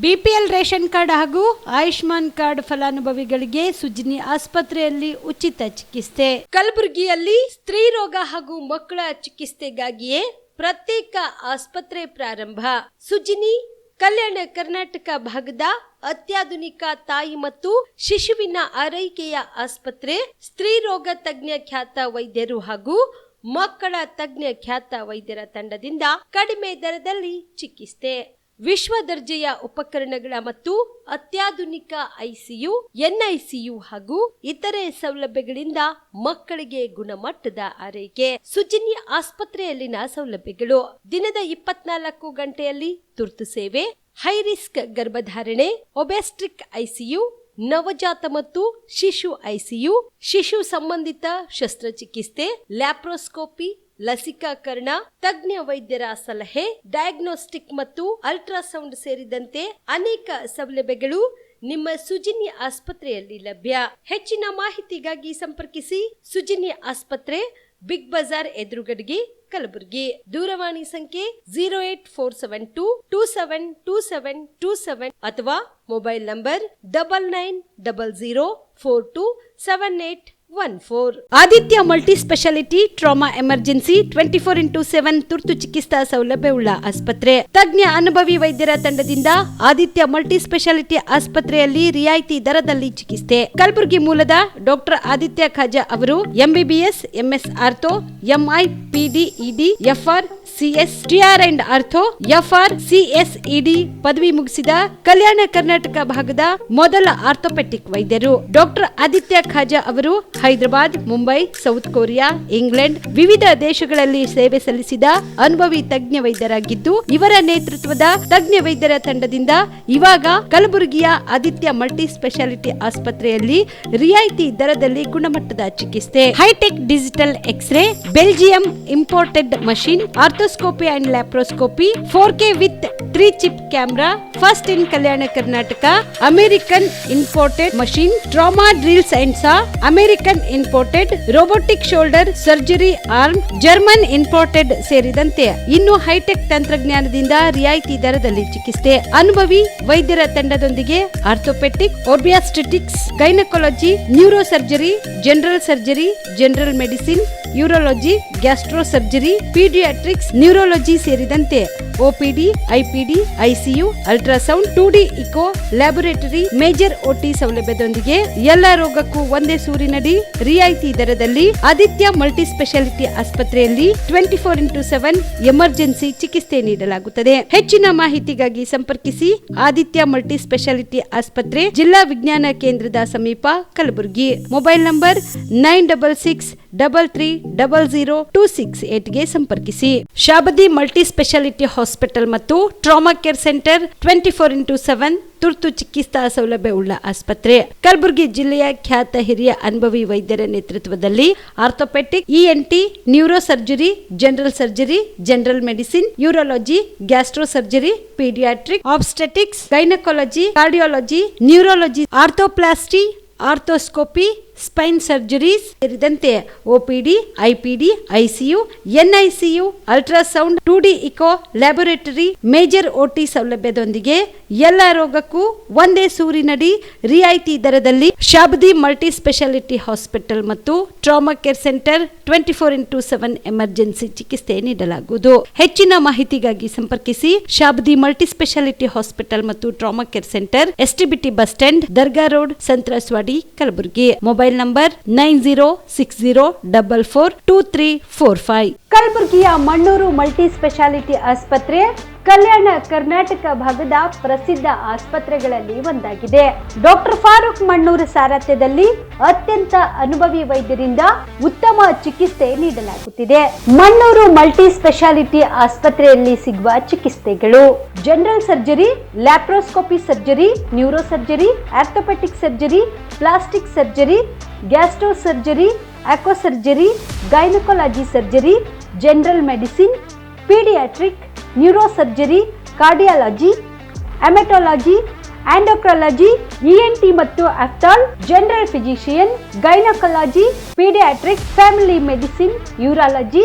BPL ration card ಹಾಗೂ Ayushman card ಫಲಾನುಭವಿಗಳಿಗೆ ಸುಜ್ನಿ ಆಸ್ಪತ್ರೆಯಲ್ಲಿ ಉಚಿತ ಚಿಕಿತ್ಸೆ. ಕಲಬುರಗಿಯಲ್ಲಿ ಸ್ತ್ರೀ ರೋಗ ಹಾಗೂ ಮಕ್ಕಳ ಚಿಕಿತ್ಸೆಗಾಗಿಯೇ ಪ್ರತ್ಯೇಕ ಆಸ್ಪತ್ರೆ ಪ್ರಾರಂಭ. ಸುಜ್ನಿ ಕಲ್ಯಾಣ ಕರ್ನಾಟಕ ಭಾಗದ ಅತ್ಯಾಧುನಿಕ ತಾಯಿ ಮತ್ತು ಶಿಶುವಿನ ಆರೈಕೆಯ ಆಸ್ಪತ್ರೆ. ಸ್ತ್ರೀ ರೋಗ ತಜ್ಞ ಖ್ಯಾತ ವೈದ್ಯರು ಹಾಗೂ ಮಕ್ಕಳ ತಜ್ಞ ಖ್ಯಾತ ವೈದ್ಯರ ತಂಡದಿಂದ ಕಡಿಮೆ ದರದಲ್ಲಿ ಚಿಕಿತ್ಸೆ, ವಿಶ್ವ ದರ್ಜೆಯ ಉಪಕರಣಗಳ ಮತ್ತು ಅತ್ಯಾಧುನಿಕ ಐಸಿಯು, ಎನ್ಐಸಿಯು ಹಾಗೂ ಇತರೆ ಸೌಲಭ್ಯಗಳಿಂದ ಮಕ್ಕಳಿಗೆ ಗುಣಮಟ್ಟದ ಆರೈಕೆ. ಸುಜ್ನಿ ಆಸ್ಪತ್ರೆಯಲ್ಲಿನ ಸೌಲಭ್ಯಗಳು: ದಿನದ 24 ಗಂಟೆಯಲ್ಲಿ ತುರ್ತು ಸೇವೆ, ಹೈ ರಿಸ್ಕ್ ಗರ್ಭಧಾರಣೆ, ಒಬೆಸ್ಟ್ರಿಕ್ ಐಸಿಯು, ನವಜಾತ ಮತ್ತು ಶಿಶು ಐಸಿಯು, ಶಿಶು ಸಂಬಂಧಿತ ಶಸ್ತ್ರಚಿಕಿತ್ಸೆ, ಲ್ಯಾಪ್ರೋಸ್ಕೋಪಿ, ಲಸಿಕಾಕರಣ, ತಜ್ಞ ವೈದ್ಯರ ಸಲಹೆ, ಡಯಾಗ್ನೋಸ್ಟಿಕ್ ಮತ್ತು ಅಲ್ಟ್ರಾಸೌಂಡ್ ಸೇರಿದಂತೆ ಅನೇಕ ಸೌಲಭ್ಯಗಳು ನಿಮ್ಮ ಸುಜ್ನಿ ಆಸ್ಪತ್ರೆಯಲ್ಲಿ ಲಭ್ಯ. ಹೆಚ್ಚಿನ ಮಾಹಿತಿಗಾಗಿ ಸಂಪರ್ಕಿಸಿ ಸುಜ್ನಿ ಆಸ್ಪತ್ರೆ, ಬಿಗ್ ಬಜಾರ್ ಎದುರುಗಡೆಗೆ, ಕಲಬುರಗಿ. ದೂರವಾಣಿ ಸಂಖ್ಯೆ 08472 272727 ಅಥವಾ mobile number 9900427814. Aditya multi speciality trauma emergency 24x7 ತುರ್ತು ಚಿಕಿತ್ಸಾ ಸೌಲಭ್ಯವುಳ್ಳ ಆಸ್ಪತ್ರೆ. ತಜ್ಞ ಅನುಭವಿ ವೈದ್ಯರ ತಂಡದಿಂದ ಆದಿತ್ಯ ಮಲ್ಟಿ ಸ್ಪೆಷಾಲಿಟಿ ಆಸ್ಪತ್ರೆಯಲ್ಲಿ ರಿಯಾಯಿತಿ ದರದಲ್ಲಿ ಚಿಕಿತ್ಸೆ. ಕಲಬುರಗಿ ಮೂಲದ ಡಾಕ್ಟರ್ ಆದಿತ್ಯ ಖಾಜಾ ಅವರು MBBS, MS ortho, MI, PD, ED, FR, CS, TR and ortho, FR, CSED ಪದವಿ ಮುಗಿಸಿದ ಕಲ್ಯಾಣ ಕರ್ನಾಟಕ ಭಾಗದ ಮೊದಲ ಆರ್ಥೋಪೆಟಿಕ್ ವೈದ್ಯರು. ಡಾಕ್ಟರ್ ಆದಿತ್ಯ ಖಾಜಾ ಅವರು Hyderabad, Mumbai, south Korea, England ವಿವಿಧ ದೇಶಗಳಲ್ಲಿ ಸೇವೆ ಸಲ್ಲಿಸಿದ ಅನುಭವಿ ತಜ್ಞ ವೈದ್ಯರಾಗಿದ್ದು, ಇವರ ನೇತೃತ್ವದ ತಜ್ಞ ವೈದ್ಯರ ತಂಡದಿಂದ ಇವಾಗ ಕಲಬುರಗಿಯ ಆದಿತ್ಯ ಮಲ್ಟಿ ಸ್ಪೆಷಾಲಿಟಿ ಆಸ್ಪತ್ರೆಯಲ್ಲಿ ರಿಯಾಯಿತಿ ದರದಲ್ಲಿ ಗುಣಮಟ್ಟದ ಚಿಕಿತ್ಸೆ, hi-tech digital x-ray, Belgium imported machine, arthroscopy and laparoscopy, 4K with 3 chip camera, first in Kalyana Karnataka, American imported machine, trauma drills and saw, American imported robotic shoulder surgery arm, German imported ಸೇರಿದಂತೆ ಇನ್ನು high tech ತಂತ್ರಜ್ಞಾನದಿಂದ ರಿಯಾಯಿತಿ ದರದಲ್ಲಿ ಚಿಕಿತ್ಸೆ. ಅನುಭವಿ ವೈದ್ಯರ ತಂಡದೊಂದಿಗೆ orthopaedic, obstetrics, gynaecology, neuro surgery, general surgery, general medicine, urology, gastro surgery, paediatrics, neurology ಸೇರಿದಂತೆ OPD, IPD, ICU, ultrasound, 2D echo, laboratory, major OT ಸೌಲಭ್ಯದೊಂದಿಗೆ ಎಲ್ಲ ರೋಗಕ್ಕೂ ಒಂದೇ ಸೂರಿನಡಿ ರಿಯಾಯಿತಿ ದರದಲ್ಲಿ ಆದಿತ್ಯ ಮಲ್ಟಿ ಸ್ಪೆಷಾಲಿಟಿ ಆಸ್ಪತ್ರೆಯಲ್ಲಿ 24x7 ಎಮರ್ಜೆನ್ಸಿ ಚಿಕಿತ್ಸೆ ನೀಡಲಾಗುತ್ತದೆ. ಹೆಚ್ಚಿನ ಮಾಹಿತಿಗಾಗಿ ಸಂಪರ್ಕಿಸಿ ಆದಿತ್ಯ ಮಲ್ಟಿ ಸ್ಪೆಷಾಲಿಟಿ ಆಸ್ಪತ್ರೆ, ಜಿಲ್ಲಾ ವಿಜ್ಞಾನ ಕೇಂದ್ರದ ಸಮೀಪ, ಕಲಬುರಗಿ. ಮೊಬೈಲ್ ನಂಬರ್ 9663300268 ಗೆ ಸಂಪರ್ಕಿಸಿ. ಶಾಬದಿ ಮಲ್ಟಿ ಸ್ಪೆಷಾಲಿಟಿ ಹಾಸ್ಪಿಟಲ್ ಮತ್ತು ಟ್ರಾಮಾ ಕೇರ್ ಸೆಂಟರ್ 24x7 ತುರ್ತು ಚಿಕಿತ್ಸಾ ಸೌಲಭ್ಯವುಳ್ಳ ಆಸ್ಪತ್ರೆ. ಕಲಬುರಗಿ ಜಿಲ್ಲೆಯ ಖ್ಯಾತ ಹಿರಿಯ ಅನುಭವಿ ವೈದ್ಯರ ನೇತೃತ್ವದಲ್ಲಿ orthopaedic, ENT, neuro surgery, general surgery, general medicine, urology, gastro surgery, paediatric, obstetrics, gynaecology, cardiology, neurology, arthroplasty, arthroscopy, spine surgeries ಸೇರಿದಂತೆ OPD, IPD, ICU, NICU, ultrasound, 2D echo, laboratory, major OT ಸೌಲಭ್ಯದೊಂದಿಗೆ ಎಲ್ಲ ರೋಗಕ್ಕೂ ಒಂದೇ ಸೂರಿನಡಿ ರಿಯಾಯಿತಿ ದರದಲ್ಲಿ ಶಾಬದಿ ಮಲ್ಟಿ ಸ್ಪೆಷಾಲಿಟಿ ಹಾಸ್ಪಿಟಲ್ ಮತ್ತು trauma care centre 24x7 emergency ಚಿಕಿತ್ಸೆ ನೀಡಲಾಗುವುದು. ಹೆಚ್ಚಿನ ಮಾಹಿತಿಗಾಗಿ ಸಂಪರ್ಕಿಸಿ ಶಾಬದಿ ಮಲ್ಟಿ ಸ್ಪೆಷಾಲಿಟಿ ಹಾಸ್ಪಿಟಲ್ ಮತ್ತು trauma care centre, STBT bus stand, Dargah road, ಸಂತ್ರಸ್ವಾಡಿ, Kalaburagi. Mobile number 9060442345. ಕಲಬುರಗಿಯ ಮಣ್ಣೂರು ಮಲ್ಟಿ ಸ್ಪೆಷಾಲಿಟಿ ಆಸ್ಪತ್ರೆ ಕಲ್ಯಾಣ ಕರ್ನಾಟಕ ಭಾಗದ ಪ್ರಸಿದ್ಧ ಆಸ್ಪತ್ರೆಗಳಲ್ಲಿ ಒಂದಾಗಿದೆ. ಡಾಕ್ಟರ್ ಫಾರೂಕ್ ಮಣ್ಣೂರು ಸಾರಥ್ಯದಲ್ಲಿ ಅತ್ಯಂತ ಅನುಭವಿ ವೈದ್ಯರಿಂದ ಉತ್ತಮ ಚಿಕಿತ್ಸೆ ನೀಡಲಾಗುತ್ತಿದೆ. ಮಣ್ಣೂರು ಮಲ್ಟಿ ಸ್ಪೆಷಾಲಿಟಿ ಆಸ್ಪತ್ರೆಯಲ್ಲಿ ಸಿಗುವ ಚಿಕಿತ್ಸೆಗಳು: general surgery, laparoscopy surgery, neuro surgery, orthopaedic surgery, plastic surgery, gastro surgery, ಆಕ್ವಾ surgery, gynaecology surgery, general medicine, paediatric, neuro surgery, cardiology, haematology, endocrinology, ENT ಮತ್ತು ophthal, general physician, gynaecology, paediatrics, family medicine, urology,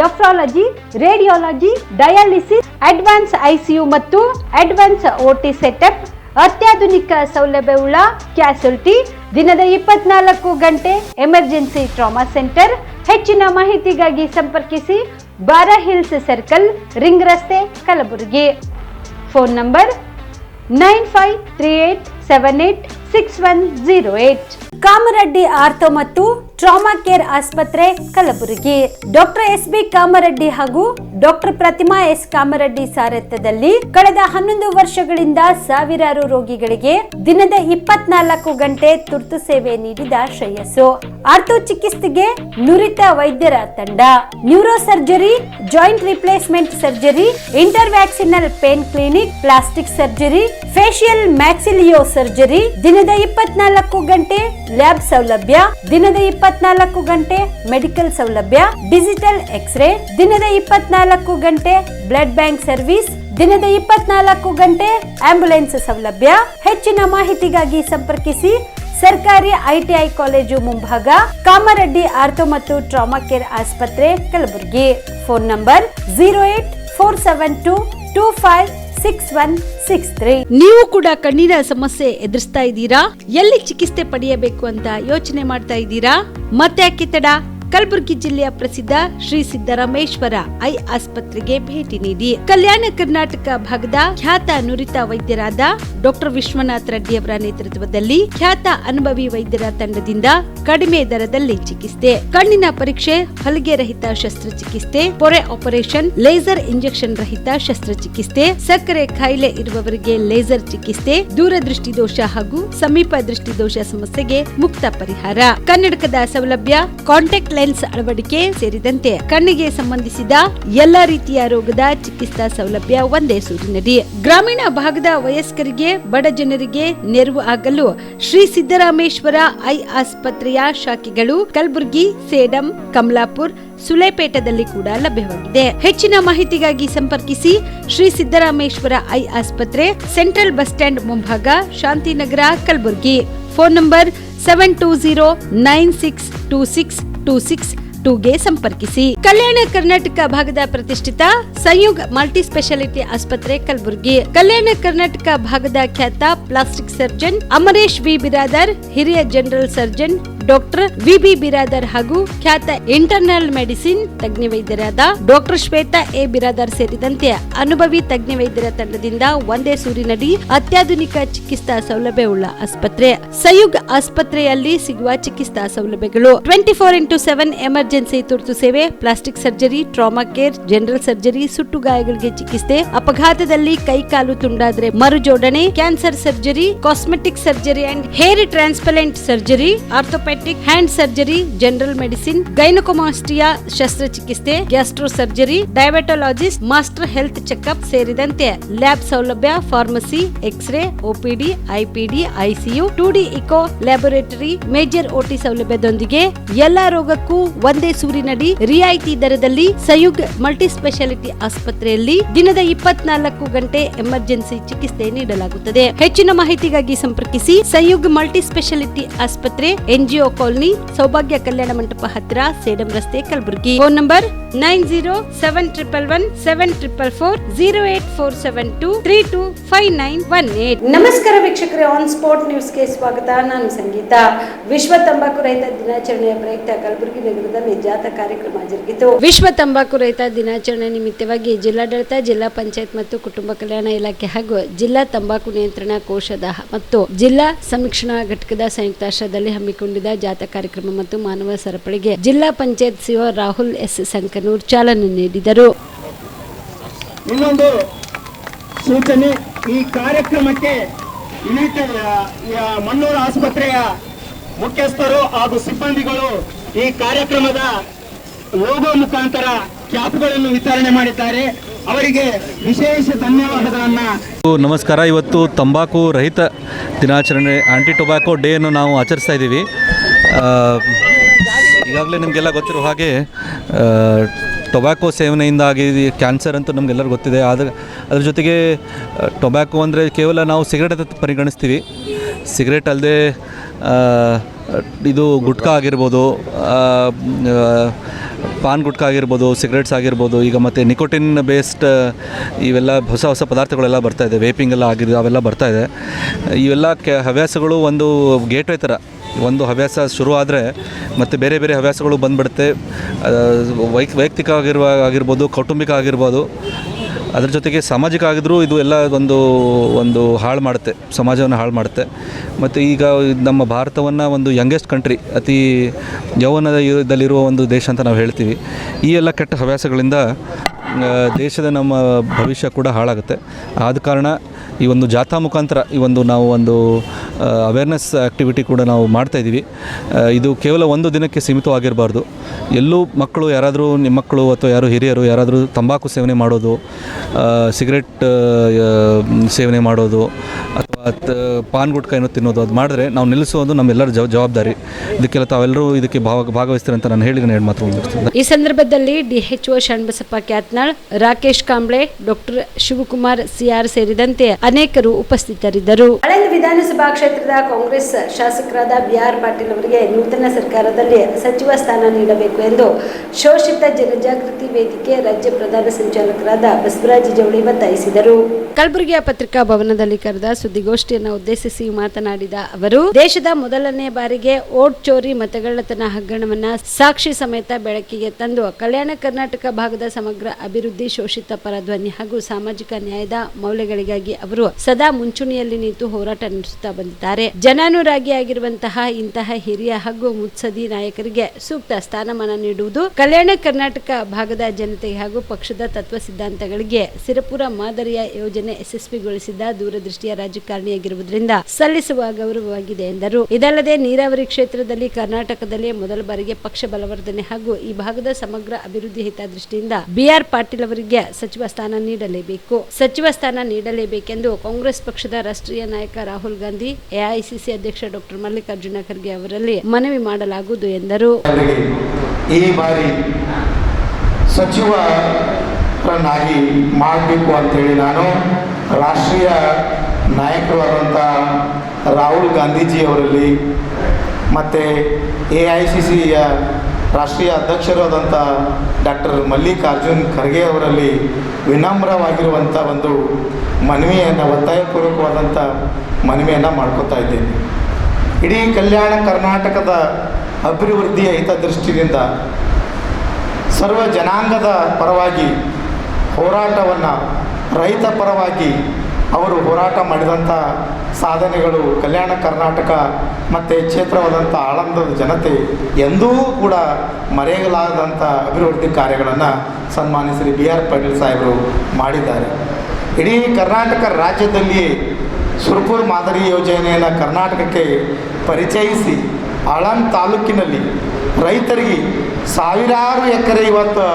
nephrology, radiology, dialysis, advance ICU ಮತ್ತು advance OT setup, ಅತ್ಯಾಧುನಿಕ ಸೌಲಭ್ಯವುಳ್ಳ ಕ್ಯಾಸುಲಿಟಿ, ದಿನದ 24 ಗಂಟೆ emergency trauma centre. ಹೆಚ್ಚಿನ ಮಾಹಿತಿಗಾಗಿ ಸಂಪರ್ಕಿಸಿ ಬಾರಾ hills circle, ring ರಸ್ತೆ, Kalaburagi. Phone number 9538786108. Kamareddy ortho ಮತ್ತು ಟ್ರಾಮಾ ಕೇರ್ ಆಸ್ಪತ್ರೆ, ಕಲಬುರಗಿ. ಡಾಕ್ಟರ್ SB ಕಾಮರೆಡ್ಡಿ ಹಾಗೂ ಡಾಕ್ಟರ್ ಪ್ರತಿಮಾ S ಕಾಮರೆಡ್ಡಿ ಸಾರಥ್ಯದಲ್ಲಿ ಕಳೆದ 11 ವರ್ಷಗಳಿಂದ ಸಾವಿರಾರು ರೋಗಿಗಳಿಗೆ ದಿನದ 24 ಗಂಟೆ ತುರ್ತು ಸೇವೆ ನೀಡಿದ ಶ್ರೇಯಸ್ಸು. ಆರ್ಥೋ ಚಿಕಿತ್ಸೆಗೆ ನುರಿತ ವೈದ್ಯರ ತಂಡ, neuro surgery, joint replacement surgery, interventional pain clinic, plastic surgery, facial maxillo surgery, ದಿನದ 24 ಗಂಟೆ ಲ್ಯಾಬ್ ಸೌಲಭ್ಯ, ದಿನದ 24 ಗಂಟೆ ಮೆಡಿಕಲ್ ಸೌಲಭ್ಯ, ಡಿಜಿಟಲ್ ಎಕ್ಸ್ರೇ, ದಿನದ 24 ಗಂಟೆ ಬ್ಲಡ್ ಬ್ಯಾಂಕ್ ಸರ್ವಿಸ್, ದಿನದ 24 ಗಂಟೆ ಆಂಬ್ಯುಲೆನ್ಸ್ ಸೌಲಭ್ಯ. ಹೆಚ್ಚಿನ ಮಾಹಿತಿಗಾಗಿ ಸಂಪರ್ಕಿಸಿ ಸರ್ಕಾರಿ ITI ಕಾಲೇಜು ಮುಂಭಾಗ, ಕಾಮರೆಡ್ಡಿ ಆರ್ಥೋ ಮತ್ತು ಟ್ರಾಮಾ ಕೇರ್ ಆಸ್ಪತ್ರೆ, ಕಲಬುರಗಿ. Phone number 08472256163. ನೀವು ಕೂಡ ಕಣ್ಣಿನ ಸಮಸ್ಯೆ ಎದುರಿಸ್ತಾ ಇದ್ದೀರಾ? ಎಲ್ಲಿ ಚಿಕಿತ್ಸೆ ಪಡೆಯಬೇಕು ಅಂತ ಯೋಚನೆ ಮಾಡ್ತಾ ಇದ್ದೀರಾ? ಮತ್ತೆ ಯಾಕೆ ತಡ? ಕಲಬುರಗಿ ಜಿಲ್ಲೆಯ ಪ್ರಸಿದ್ಧ ಶ್ರೀ ಸಿದ್ದರಾಮೇಶ್ವರ ಐ ಆಸ್ಪತ್ರೆಗೆ ಭೇಟಿ ನೀಡಿ ಕಲ್ಯಾಣ ಕರ್ನಾಟಕ ಭಾಗದ ಖ್ಯಾತ ನುರಿತ ವೈದ್ಯರಾದ ಡಾಕ್ಟರ್ ವಿಶ್ವನಾಥ್ ರೆಡ್ಡಿ ಅವರ ನೇತೃತ್ವದಲ್ಲಿ ಖ್ಯಾತ ಅನುಭವಿ ವೈದ್ಯರ ತಂಡದಿಂದ ಕಡಿಮೆ ದರದಲ್ಲಿ ಚಿಕಿತ್ಸೆ, ಕಣ್ಣಿನ ಪರೀಕ್ಷೆ, ಹೊಲಿಗೆ ರಹಿತ ಶಸ್ತ್ರಚಿಕಿತ್ಸೆ, ಪೊರೆ ಆಪರೇಷನ್, ಲೇಸರ್ ಇಂಜೆಕ್ಷನ್ ರಹಿತ ಶಸ್ತ್ರಚಿಕಿತ್ಸೆ, ಸಕ್ಕರೆ ಕಾಯಿಲೆ ಇರುವವರಿಗೆ ಲೇಸರ್ ಚಿಕಿತ್ಸೆ, ದೂರದೃಷ್ಟಿ ದೋಷ ಹಾಗೂ ಸಮೀಪ ದೃಷ್ಟಿ ದೋಷ ಸಮಸ್ಯೆಗೆ ಮುಕ್ತ ಪರಿಹಾರ, ಕನ್ನಡಕದ ಸೌಲಭ್ಯ, ಕಾಂಟ್ಯಾಕ್ಟ್ ಲೆನ್ಸ್ ಅಳವಡಿಕೆ ಸೇರಿದಂತೆ ಕಣ್ಣಿಗೆ ಸಂಬಂಧಿಸಿದ ಎಲ್ಲಾ ರೀತಿಯ ರೋಗದ ಚಿಕಿತ್ಸಾ ಸೌಲಭ್ಯ ಒಂದೇ ಸೂರಿನಡಿ. ಗ್ರಾಮೀಣ ಭಾಗದ ವಯಸ್ಕರಿಗೆ, ಬಡ ಜನರಿಗೆ ನೆರವು ಆಗಲು ಶ್ರೀ ಸಿದ್ದರಾಮೇಶ್ವರ ಐ ಆಸ್ಪತ್ರೆಯ ಶಾಖೆಗಳು ಕಲಬುರಗಿ, ಸೇಡಂ, ಕಮಲಾಪುರ್, ಸುಲೇಪೇಟದಲ್ಲಿ ಕೂಡ ಲಭ್ಯವಾಗಿದೆ. ಹೆಚ್ಚಿನ ಮಾಹಿತಿಗಾಗಿ ಸಂಪರ್ಕಿಸಿ ಶ್ರೀ ಸಿದ್ದರಾಮೇಶ್ವರ ಐ ಆಸ್ಪತ್ರೆ, ಸೆಂಟ್ರಲ್ ಬಸ್ ಸ್ಟ್ಯಾಂಡ್ ಮುಂಭಾಗ, ಶಾಂತಿನಗರ, ಕಲಬುರಗಿ. ಫೋನ್ ನಂಬರ್ 720962626 ಗೆ ಸಂಪರ್ಕಿಸಿ. ಕಲ್ಯಾಣ ಕರ್ನಾಟಕ ಭಾಗದ ಪ್ರತಿಷ್ಠಿತ ಸಂಯುಗ್ ಮಲ್ಟಿ ಸ್ಪೆಷಾಲಿಟಿ ಆಸ್ಪತ್ರೆ, ಕಲಬುರಗಿ. ಕಲ್ಯಾಣ ಕರ್ನಾಟಕ ಭಾಗದ ಖ್ಯಾತ plastic surgeon Amaresh V Biradar, ಹಿರಿಯ general surgeon doctor VB Biradar ಹಾಗೂ ಖ್ಯಾತ ಇಂಟರ್ನಲ್ ಮೆಡಿಸಿನ್ ತಜ್ಞ ವೈದ್ಯರಾದ ಡಾಕ್ಟರ್ ಶ್ವೇತಾ A ಬಿರಾದರ್ ಸೇರಿದಂತೆ ಅನುಭವಿ ತಜ್ಞ ವೈದ್ಯರ ತಂಡದಿಂದ ಒಂದೇ ಸೂರಿನಡಿ ಅತ್ಯಾಧುನಿಕ ಚಿಕಿತ್ಸಾ ಸೌಲಭ್ಯವುಳ್ಳ ಆಸ್ಪತ್ರೆ. ಸಂಯುಗ್ ಆಸ್ಪತ್ರೆಯಲ್ಲಿ ಸಿಗುವ ಚಿಕಿತ್ಸಾ ಸೌಲಭ್ಯಗಳು: 24x7 ಎಮರ್ಜೆನ್ಸಿ ತುರ್ತು ಸೇವೆ, plastic surgery, trauma care, general surgery, ಸುಟ್ಟು ಗಾಯಗಳಿಗೆ ಚಿಕಿತ್ಸೆ, ಅಪಘಾತದಲ್ಲಿ ಕೈ ಕಾಲು ತುಂಡಾದ್ರೆ ಮರುಜೋಡಣೆ, cancer surgery, cosmetic surgery and hair transplant surgery, orthopaedic hand surgery, general medicine, gynaecomastia ಶಸ್ತ್ರಚಿಕಿತ್ಸೆ, gastro surgery, diabetologist, master health checkup ಸೇರಿದಂತೆ ಲ್ಯಾಬ್ ಸೌಲಭ್ಯ, pharmacy, X-ray, OPD, IPD, ICU, 2D echo laboratory, major OT ಸೌಲಭ್ಯದೊಂದಿಗೆ ಎಲ್ಲಾ ರೋಗಕ್ಕೂ ಒಂದೇ ಸೂರಿನಡಿ ರಿಯಾಯಿತಿ ದರದಲ್ಲಿ ಸಂಯುಗ್ multi speciality ಆಸ್ಪತ್ರೆಯಲ್ಲಿ ದಿನದ 24 ಗಂಟೆ ಎಮರ್ಜೆನ್ಸಿ ಚಿಕಿತ್ಸೆ ನೀಡಲಾಗುತ್ತದೆ. ಹೆಚ್ಚಿನ ಮಾಹಿತಿಗಾಗಿ ಸಂಪರ್ಕಿಸಿ ಸಂಯುಗ್ ಮಲ್ಟಿ ಸ್ಪೆಷಾಲಿಟಿ ಆಸ್ಪತ್ರೆ, NGO ಕಾಲೋನಿ, ಸೌಭಾಗ್ಯ ಕಲ್ಯಾಣ ಮಂಟಪ ಹತ್ತಿರ, ಸೇಡಂ ರಸ್ತೆ, ಕಲಬುರಗಿ. Phone number 9071117444 08472325918. ನಮಸ್ಕಾರ ವೀಕ್ಷಕರೇ, ಆನ್ ಸ್ಪಾಟ್ ನ್ಯೂಸ್ಗೆ ಸ್ವಾಗತ. ನಾನು ಸಂಗೀತ. ವಿಶ್ವ ತಂಬಾಕು ರಹಿತ ದಿನಾಚರಣೆಯ ಪ್ರಯುಕ್ತ ಕಲಬುರಗಿ ನಗರದಲ್ಲಿ ಜಾಥಾ ಕಾರ್ಯಕ್ರಮ ಜರುಗಿತು. ವಿಶ್ವ ತಂಬಾಕು ರಹಿತ ದಿನಾಚರಣೆ ನಿಮಿತ್ತವಾಗಿ ಜಿಲ್ಲಾಡಳಿತ, ಜಿಲ್ಲಾ ಪಂಚಾಯತ್ ಮತ್ತು ಕುಟುಂಬ ಕಲ್ಯಾಣ ಇಲಾಖೆ ಹಾಗೂ ಜಿಲ್ಲಾ ತಂಬಾಕು ನಿಯಂತ್ರಣ ಕೋಶದ ಮತ್ತು ಜಿಲ್ಲಾ ಸಮೀಕ್ಷಣಾ ಘಟಕದ ಸಂಯುಕ್ತಾಶ್ರಯದಲ್ಲಿ ಹಮ್ಮಿಕೊಂಡಿದ್ದ ಜಾಥಾ ಕಾರ್ಯಕ್ರಮ ಮತ್ತು ಮಾನವ ಸರಪಳಿಗೆ ಜಿಲ್ಲಾ ಪಂಚಾಯತ್ CO ರಾಹುಲ್ S ಸಂಕನೂರ್ ಚಾಲನೆ ನೀಡಿದರು. ಇನ್ನೊಂದು ಸೂಚನೆ, ಈ ಕಾರ್ಯಕ್ರಮಕ್ಕೆ ಮಣ್ಣೂರು ಆಸ್ಪತ್ರೆಯ ಮುಖ್ಯಸ್ಥರು ಹಾಗೂ ಸಿಬ್ಬಂದಿಗಳು ಈ ಕಾರ್ಯಕ್ರಮದ ಲೋಗೋ ಮುಖಾಂತರ ಕ್ಯಾಪ್ಗಳನ್ನು ವಿತರಣೆ ಮಾಡಿದ್ದಾರೆ. ಅವರಿಗೆ ವಿಶೇಷ ಧನ್ಯವಾದಗಳನ್ನ. ನಮಸ್ಕಾರ. ಇವತ್ತು ತಂಬಾಕು ರಹಿತ ದಿನಾಚರಣೆ, ಆಂಟಿ ಟೊಬ್ಯಾಕೋ ಡೇಯನ್ನು ನಾವು ಆಚರಿಸ್ತಾ ಇದ್ದೀವಿ. ಈಗಾಗಲೇ ನಿಮಗೆಲ್ಲ ಗೊತ್ತಿರೋ ಹಾಗೆ ಟೊಬ್ಯಾಕೋ ಸೇವನೆಯಿಂದಾಗಿ ಕ್ಯಾನ್ಸರ್ ಅಂತೂ ನಮಗೆಲ್ಲರಿಗೂ ಗೊತ್ತಿದೆ. ಅದ್ರ ಜೊತೆಗೆ ಟೊಬ್ಯಾಕೋ ಅಂದರೆ ಕೇವಲ ನಾವು ಸಿಗರೇಟ್ ಅಂತ ಪರಿಗಣಿಸ್ತೀವಿ. ಸಿಗರೇಟ್ ಅಲ್ಲದೆ ಇದು ಗುಟ್ಕಾ ಆಗಿರ್ಬೋದು, ಪಾನ್ ಗುಟ್ಕಾ ಆಗಿರ್ಬೋದು, ಸಿಗರೇಟ್ಸ್ ಆಗಿರ್ಬೋದು, ಈಗ ಮತ್ತು ನಿಕೋಟಿನ್ ಬೇಸ್ಡ್ ಇವೆಲ್ಲ ಹೊಸ ಹೊಸ ಪದಾರ್ಥಗಳೆಲ್ಲ ಬರ್ತಾಯಿದೆ, ವೇಪಿಂಗ್ ಎಲ್ಲ ಅವೆಲ್ಲ ಬರ್ತಾಯಿದೆ. ಇವೆಲ್ಲ ಹವ್ಯಾಸಗಳು ಒಂದು ಗೇಟ್ವೇ ಥರ. ಒಂದು ಹವ್ಯಾಸ ಶುರು ಆದರೆ ಮತ್ತು ಬೇರೆ ಬೇರೆ ಹವ್ಯಾಸಗಳು ಬಂದುಬಿಡುತ್ತೆ. ವೈಯಕ್ತಿಕ ಆಗಿರ್ಬೋದು, ಕೌಟುಂಬಿಕ ಆಗಿರ್ಬೋದು, ಅದ್ರ ಜೊತೆಗೆ ಸಾಮಾಜಿಕ ಆಗಿದ್ರೂ ಇದು ಎಲ್ಲ ಒಂದು ಹಾಳು ಮಾಡುತ್ತೆ, ಸಮಾಜವನ್ನು ಹಾಳು ಮಾಡುತ್ತೆ. ಮತ್ತು ಈಗ ನಮ್ಮ ಭಾರತವನ್ನು ಒಂದು ಯಂಗೆಸ್ಟ್ ಕಂಟ್ರಿ, ಅತಿ ಯೌವನದಲ್ಲಿರುವ ಒಂದು ದೇಶ ಅಂತ ನಾವು ಹೇಳ್ತೀವಿ. ಈ ಎಲ್ಲ ಕೆಟ್ಟ ಹವ್ಯಾಸಗಳಿಂದ ದೇಶದ ನಮ್ಮ ಭವಿಷ್ಯ ಕೂಡ ಹಾಳಾಗುತ್ತೆ. ಆದ ಕಾರಣ ಈ ಒಂದು ಜಾಥಾ ಮುಖಾಂತರ ನಾವು ಒಂದು ಅವೇರ್ನೆಸ್ ಆ್ಯಕ್ಟಿವಿಟಿ ಕೂಡ ನಾವು ಮಾಡ್ತಾಯಿದ್ದೀವಿ. ಇದು ಕೇವಲ ಒಂದು ದಿನಕ್ಕೆ ಸೀಮಿತವಾಗಿರಬಾರ್ದು. ಎಲ್ಲೂ ಮಕ್ಕಳು, ಯಾರಾದರೂ ನಿಮ್ಮ ಮಕ್ಕಳು ಅಥವಾ ಯಾರು ಹಿರಿಯರು ಯಾರಾದರೂ ತಂಬಾಕು ಸೇವನೆ ಮಾಡೋದು, ಸಿಗರೆಟ್ ಸೇವನೆ ಮಾಡೋದು ಅಥವಾ ಪಾನ್ ಗುಟ್ಕಾ ಏನೋ ತಿನ್ನೋದು ಅದು ಮಾಡಿದ್ರೆ ನಾವು ನಿಲ್ಲಿಸೋದು ನಮ್ಮೆಲ್ಲರ ಜವಾಬ್ದಾರಿ. ಇದಕ್ಕೆಲ್ಲ ತಾವೆಲ್ಲರೂ ಇದಕ್ಕೆ ಭಾಗವಹಿಸ್ತಾರೆ ಅಂತ ನಾನು ಹೇಳಿದ್ರೆ ಎರಡು ಮಾತ್ರ ಮುಗಿಸ್ತೇನೆ. ಈ ಸಂದರ್ಭದಲ್ಲಿ DHO Sharanabasappa Kyatnal, Rakesh Kamble, doctor Shivakumar CR ಸೇರಿದಂತೆ ಅನೇಕರು ಉಪಸ್ಥಿತರಿದ್ದರು. ಆಳಂದ ವಿಧಾನಸಭಾ ಕ್ಷೇತ್ರದ ಕಾಂಗ್ರೆಸ್ ಶಾಸಕರಾದ BR ಪಾಟೀಲ್ ಅವರಿಗೆ ನೂತನ ಸರ್ಕಾರದಲ್ಲಿ ಸಚಿವ ಸ್ಥಾನ ನೀಡಬೇಕು ಎಂದು ಶೋಷಿತ ಜನಜಾಗೃತಿ ವೇದಿಕೆ ರಾಜ್ಯ ಪ್ರಧಾನ ಸಂಚಾಲಕರಾದ ಬಸವರಾಜ ಜವಳಿ ಒತ್ತಾಯಿಸಿದರು. ಕಲಬುರಗಿಯ ಪತ್ರಿಕಾ ಭವನದಲ್ಲಿ ಕರೆದ ಸುದ್ದಿಗೋಷ್ಠಿಯನ್ನು ಉದ್ದೇಶಿಸಿ ಮಾತನಾಡಿದ ಅವರು, ದೇಶದ ಮೊದಲನೇ ಬಾರಿಗೆ ಓಟ್ ಚೋರಿ ಮತಗಳ್ಳತನ ಹಗರಣವನ್ನ ಸಾಕ್ಷಿ ಸಮೇತ ಬೆಳಕಿಗೆ ತಂದು ಕಲ್ಯಾಣ ಕರ್ನಾಟಕ ಭಾಗದ ಸಮಗ್ರ ಅಭಿವೃದ್ಧಿ, ಶೋಷಿತ ಪರ ಧ್ವನಿ ಹಾಗೂ ಸಾಮಾಜಿಕ ನ್ಯಾಯದ ಮೌಲ್ಯಗಳಿಗಾಗಿ ಅವರು ಸದಾ ಮುಂಚೂಣಿಯಲ್ಲಿ ನಿಂತು ಹೋರಾಟ ನಡೆಸುತ್ತಾ ಬಂದಿದ್ದಾರೆ. ಜನಾನುರಾಗಿಯಾಗಿರುವಂತಹ ಇಂತಹ ಹಿರಿಯ ಹಾಗೂ ಮುತ್ಸದಿ ನಾಯಕರಿಗೆ ಸೂಕ್ತ ಸ್ಥಾನಮಾನ ನೀಡುವುದು ಕಲ್ಯಾಣ ಕರ್ನಾಟಕ ಭಾಗದ ಜನತೆಗೆ ಹಾಗೂ ಪಕ್ಷದ ತತ್ವ ಸಿದ್ಧಾಂತಗಳಿಗೆ ಸಿರಪುರ ಮಾದರಿಯ ಯೋಜನೆ ಯಶಸ್ವಿಗೊಳಿಸಿದ ದೂರದೃಷ್ಟಿಯ ರಾಜಕಾರಣಿಯಾಗಿರುವುದರಿಂದ ಸಲ್ಲಿಸುವ ಗೌರವವಾಗಿದೆ ಎಂದರು. ಇದಲ್ಲದೆ ನೀರಾವರಿ ಕ್ಷೇತ್ರದಲ್ಲಿ ಕರ್ನಾಟಕದಲ್ಲೇ ಮೊದಲ ಬಾರಿಗೆ ಪಕ್ಷ ಬಲವರ್ಧನೆ ಹಾಗೂ ಈ ಭಾಗದ ಸಮಗ್ರ ಅಭಿವೃದ್ಧಿ ಹಿತದೃಷ್ಟಿಯಿಂದ BR ಪಾಟೀಲ್ ಅವರಿಗೆ ಸಚಿವ ಸ್ಥಾನ ನೀಡಲೇಬೇಕೆಂದು ಕಾಂಗ್ರೆಸ್ ಪಕ್ಷದ ರಾಷ್ಟ್ರೀಯ ನಾಯಕ ರಾಹುಲ್ ಗಾಂಧಿ, AICC ಅಧ್ಯಕ್ಷ ಡಾಕ್ಟರ್ ಮಲ್ಲಿಕಾರ್ಜುನ ಖರ್ಗೆ ಅವರಲ್ಲಿ ಮನವಿ ಮಾಡಲಾಗುವುದು ಎಂದರು. ಈ ಬಾರಿ ಸಚಿವರನ್ನಾಗಿ ಮಾಡಬೇಕು ಅಂತೇಳಿ ನಾನು ರಾಷ್ಟ್ರೀಯ ನಾಯಕರಾದಂಥ ರಾಹುಲ್ ಗಾಂಧೀಜಿಯವರಲ್ಲಿ ಮತ್ತು AICCಯ ರಾಷ್ಟ್ರೀಯ ಅಧ್ಯಕ್ಷರಾದಂಥ ಡಾಕ್ಟರ್ ಮಲ್ಲಿಕಾರ್ಜುನ್ ಖರ್ಗೆ ಅವರಲ್ಲಿ ವಿನಮ್ರವಾಗಿರುವಂಥ ಒಂದು ಮನವಿಯನ್ನು, ಒತ್ತಾಯಪೂರ್ವಕವಾದಂಥ ಮನವಿಯನ್ನು ಮಾಡ್ಕೋತಾ ಇದ್ದೇನೆ. ಇಡೀ ಕಲ್ಯಾಣ ಕರ್ನಾಟಕದ ಅಭಿವೃದ್ಧಿಯ ಹಿತದೃಷ್ಟಿಯಿಂದ ಸರ್ವ ಜನಾಂಗದ ಪರವಾಗಿ ಹೋರಾಟವನ್ನು, ರೈತ ಪರವಾಗಿ ಅವರು ಹೋರಾಟ ಮಾಡಿದಂಥ ಸಾಧನೆಗಳು ಕಲ್ಯಾಣ ಕರ್ನಾಟಕ ಮತ್ತು ಕ್ಷೇತ್ರವಾದಂಥ ಆಳಂದದ ಜನತೆ ಎಂದೂ ಕೂಡ ಮರೆಯಲಾಗದಂಥ ಅಭಿವೃದ್ಧಿ ಕಾರ್ಯಗಳನ್ನು ಸನ್ಮಾನ್ಯ ಶ್ರೀ BR ಪಾಟೀಲ್ ಸಾಹೇಬರು ಮಾಡಿದ್ದಾರೆ. ಇಡೀ ಕರ್ನಾಟಕ ರಾಜ್ಯದಲ್ಲಿಯೇ ಸುರಪುರ ಮಾದರಿ ಯೋಜನೆಯನ್ನು ಕರ್ನಾಟಕಕ್ಕೆ ಪರಿಚಯಿಸಿ ಆಳಂದ ತಾಲೂಕಿನಲ್ಲಿ ರೈತರಿಗೆ ಸಾವಿರಾರು ಎಕರೆ ಇವತ್ತು